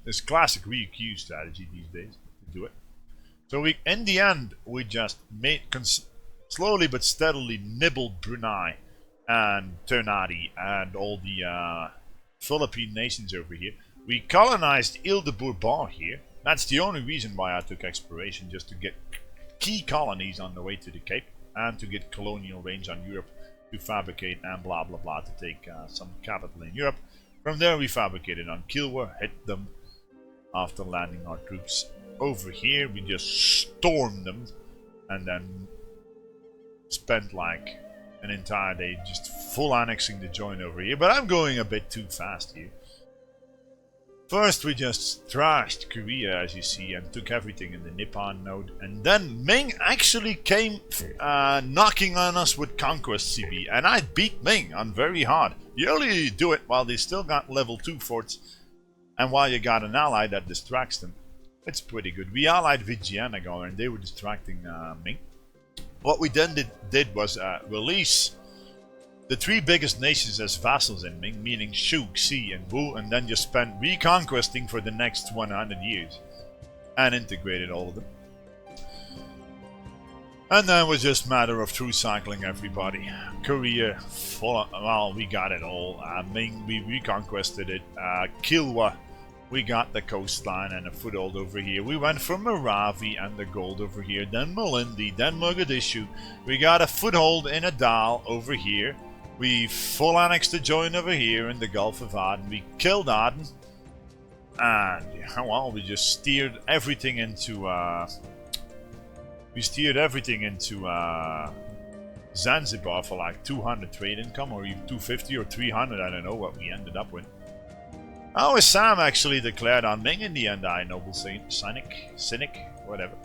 It's classic REQ strategy these days to do it. So in the end, we just slowly but steadily nibbled Brunei and Ternate and all the Philippine nations over here. We colonized Ile de Bourbon here. That's the only reason why I took exploration, just to get key colonies on the way to the Cape. And to get colonial range on Europe to fabricate and blah blah blah to take some capital in Europe. From there we fabricated on Kilwa, hit them after landing our troops over here. We just stormed them and then spent like an entire day just full annexing the joint over here. But I'm going a bit too fast here. First we just trashed Korea, as you see, and took everything in the Nippon node, and then Ming actually came knocking on us with Conquest CB, and I beat Ming on very hard. The earlier you do it while they still got level 2 forts, and while you got an ally that distracts them, it's pretty good. We allied Vijayanagara and they were distracting Ming. What we then did was release the 3 biggest nations as vassals in Ming, meaning Shu, Xi, and Wu, and then just spent reconquesting for the next 100 years. And integrated all of them. And then it was just a matter of through cycling everybody. Korea, well, we got it all. Ming, we reconquested it. Kilwa, we got the coastline and a foothold over here. We went for Maravi and the gold over here. Then Malindi, then Mogadishu. We got a foothold in Adal over here. We full annexed the joint over here in the Gulf of Aden. We killed Aden. And, well, we just steered everything into We steered everything into Zanzibar for like 200 trade income, or even 250 or 300. I don't know what we ended up with. Oh, Sam actually declared on Ming in the end, I noble cynic, whatever.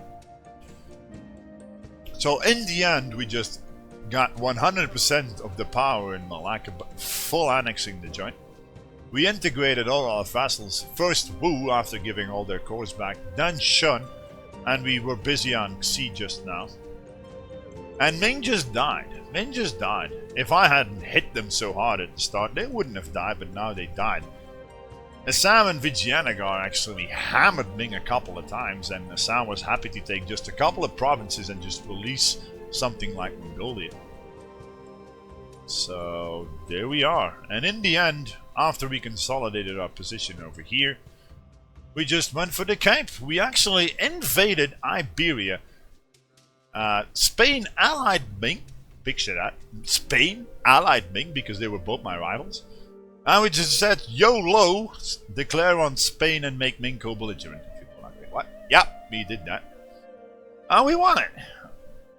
So in the end, we just got 100% of the power in Malacca, full annexing the joint. We integrated all our vassals, first Wu after giving all their cores back, then Shun, and we were busy on Xi just now. And Ming just died. Ming just died. If I hadn't hit them so hard at the start, they wouldn't have died, but now they died. Assam and Vijayanagar actually hammered Ming a couple of times, and Assam was happy to take just a couple of provinces and just release something like Mongolia. So there we are. And in the end, after we consolidated our position over here, we just went for the Cape. We actually invaded Iberia. Spain allied Ming. Picture that. Spain allied Ming because they were both my rivals. And we just said, YOLO, declare on Spain and make Ming co-belligerent. What? Yeah, we did that. And we won it.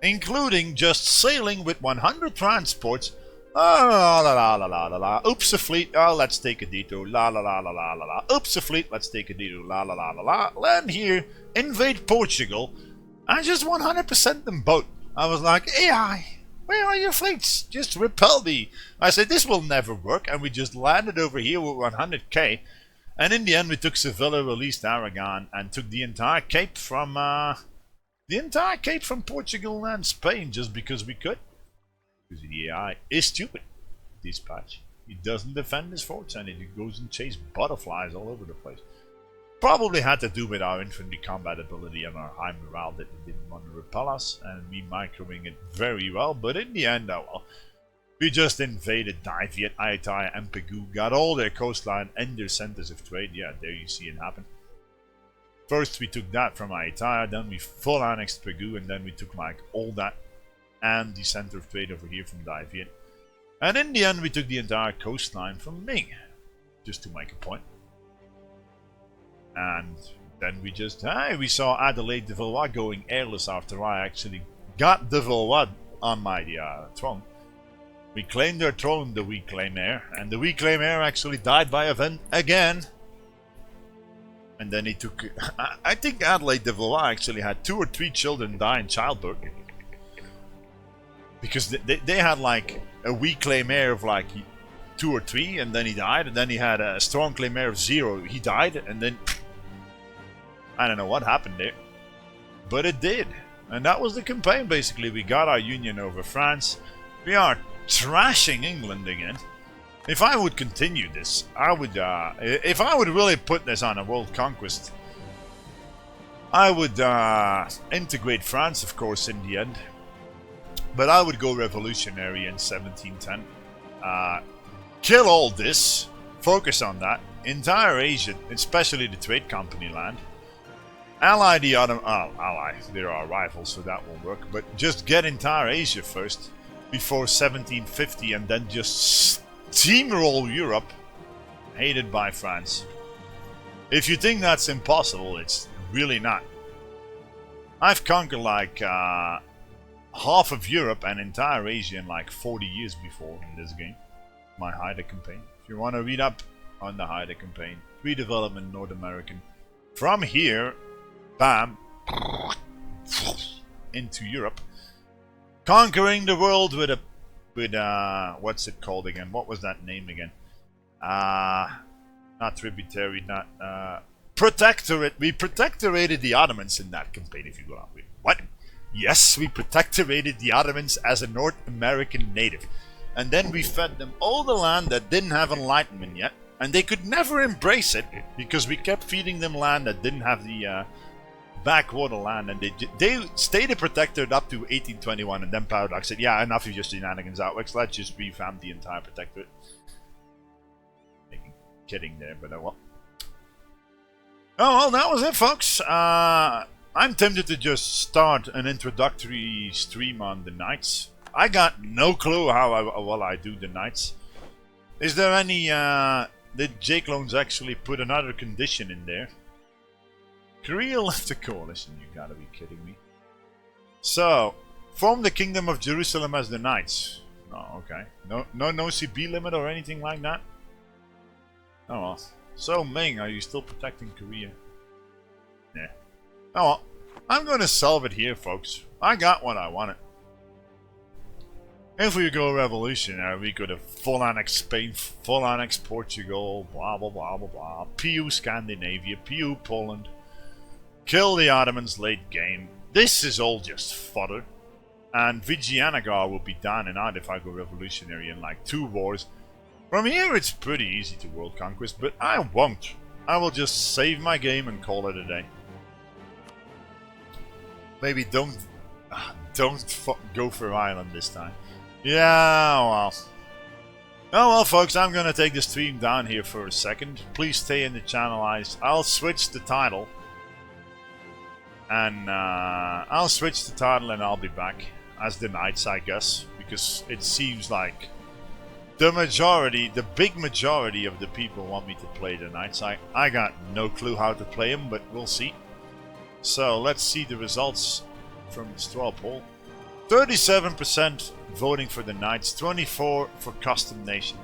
Including just sailing with 100 transports. La la la la la la la. Oops, a fleet. Oh, let's take a detour. La la la la la la la. Oops, a fleet. Let's take a detour. La la la la la. Land here, invade Portugal. I just 100% them both. I was like, AI, where are your fleets? Just repel me. I said, this will never work. And we just landed over here with 100k. And in the end, we took Sevilla, released Aragon, and took the entire Cape from Portugal and Spain just because we could. Because the AI is stupid. This patch. He doesn't defend his forts and he goes and chases butterflies all over the place. Probably had to do with our infantry combat ability and our high morale that he didn't want to repel us, and me microing it very well, but in the end, oh well. We just invaded Daiviet, Ayutthaya, and Pegu, got all their coastline and their centers of trade. Yeah, there you see it happen. First we took that from Ayutthaya, then we full annexed Pegu, and then we took like all that and the center of trade over here from Daiviet. And in the end we took the entire coastline from Ming, just to make a point. And then we just, we saw Adelaide de Valois going airless after I actually got de Valois on my throne. We claimed their throne, the We Claim Heir, and the We Claim Heir actually died by event again. And then he took, I think Adelaide de Valois actually had 2 or 3 children die in childbirth. Because they had like a We Claim Heir of like 2 or 3, and then he died, and then he had a strong claim heir of 0, he died, and then I don't know what happened there, but it did. And that was the campaign basically. We got our union over France. We are trashing England again. If I would continue this, I would, if I would really put this on a world conquest, I would integrate France, of course, in the end. But I would go revolutionary in 1710. Kill all this, focus on that. Entire Asia, especially the trade company land. Ally the Ottoman, ally, they're our rivals, so that won't work. But just get entire Asia first, before 1750, and then just steamroll Europe, hated by France. If you think that's impossible, it's really not. I've conquered like half of Europe and entire Asia in like 40 years before in this game. My Haida campaign. If you want to read up on the Haida campaign, redevelopment North American. From here, bam, into Europe, conquering the world with what's it called again? What was that name again? Not tributary, not protectorate. We protectorated the Ottomans in that campaign. If you go on, what? Yes, we protectorated the Ottomans as a North American native. And then we fed them all the land that didn't have enlightenment yet. And they could never embrace it because we kept feeding them land that didn't have the backwater land. And they stayed a protectorate up to 1821. And then Paradox said, yeah, enough of your shenanigans, Outworks. Let's just revamp the entire protectorate. Kidding there, but oh well. Oh well, that was it, folks. I'm tempted to just start an introductory stream on the Knights. I got no clue how I do the Knights. Is there any, did Jake Loans actually put another condition in there? Korea left the coalition, you gotta be kidding me. So, form the Kingdom of Jerusalem as the Knights. Oh, okay. No CB limit or anything like that? Oh well. So, Ming, are you still protecting Korea? Yeah. Oh well. I'm gonna solve it here, folks. I got what I wanted. If we go revolutionary, we could have full annex Spain, full annex Portugal, blah blah blah blah blah. PU Scandinavia, PU Poland. Kill the Ottomans late game. This is all just fodder. And Vijayanagar will be down and out if I go revolutionary in like 2 wars. From here it's pretty easy to world conquest, but I won't. I will just save my game and call it a day. Maybe don't go for Ireland this time. Yeah, well. Oh well, folks, I'm gonna take the stream down here for a second. Please stay in the channel. I'll switch the title. And I'll switch the title and I'll be back as the Knights, I guess. Because it seems like the big majority of the people want me to play the Knights. I got no clue how to play them, but we'll see. So let's see the results from the straw poll. 37% voting for the Knights, 24% for custom nation.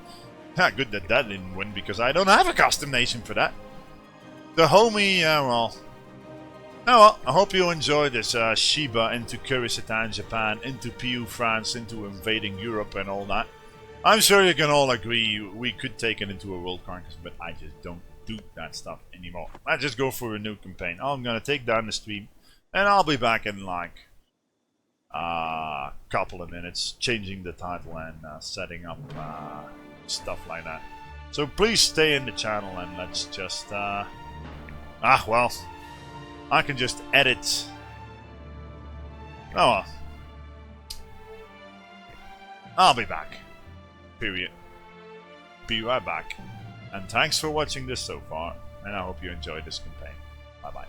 Yeah, good that didn't win because I don't have a custom nation for that. The homie, well. Oh well, I hope you enjoyed this Chiba into Kurisatan, Japan, into PU France, into invading Europe and all that. I'm sure you can all agree we could take it into a world conquest, but I just don't do that stuff anymore. I just go for a new campaign. I'm gonna take down the stream, and I'll be back in like a couple of minutes, changing the title and setting up stuff like that. So please stay in the channel and let's just well, I can just edit. Oh well. I'll be back. Period. Be right back. And thanks for watching this so far, and I hope you enjoyed this campaign. Bye bye.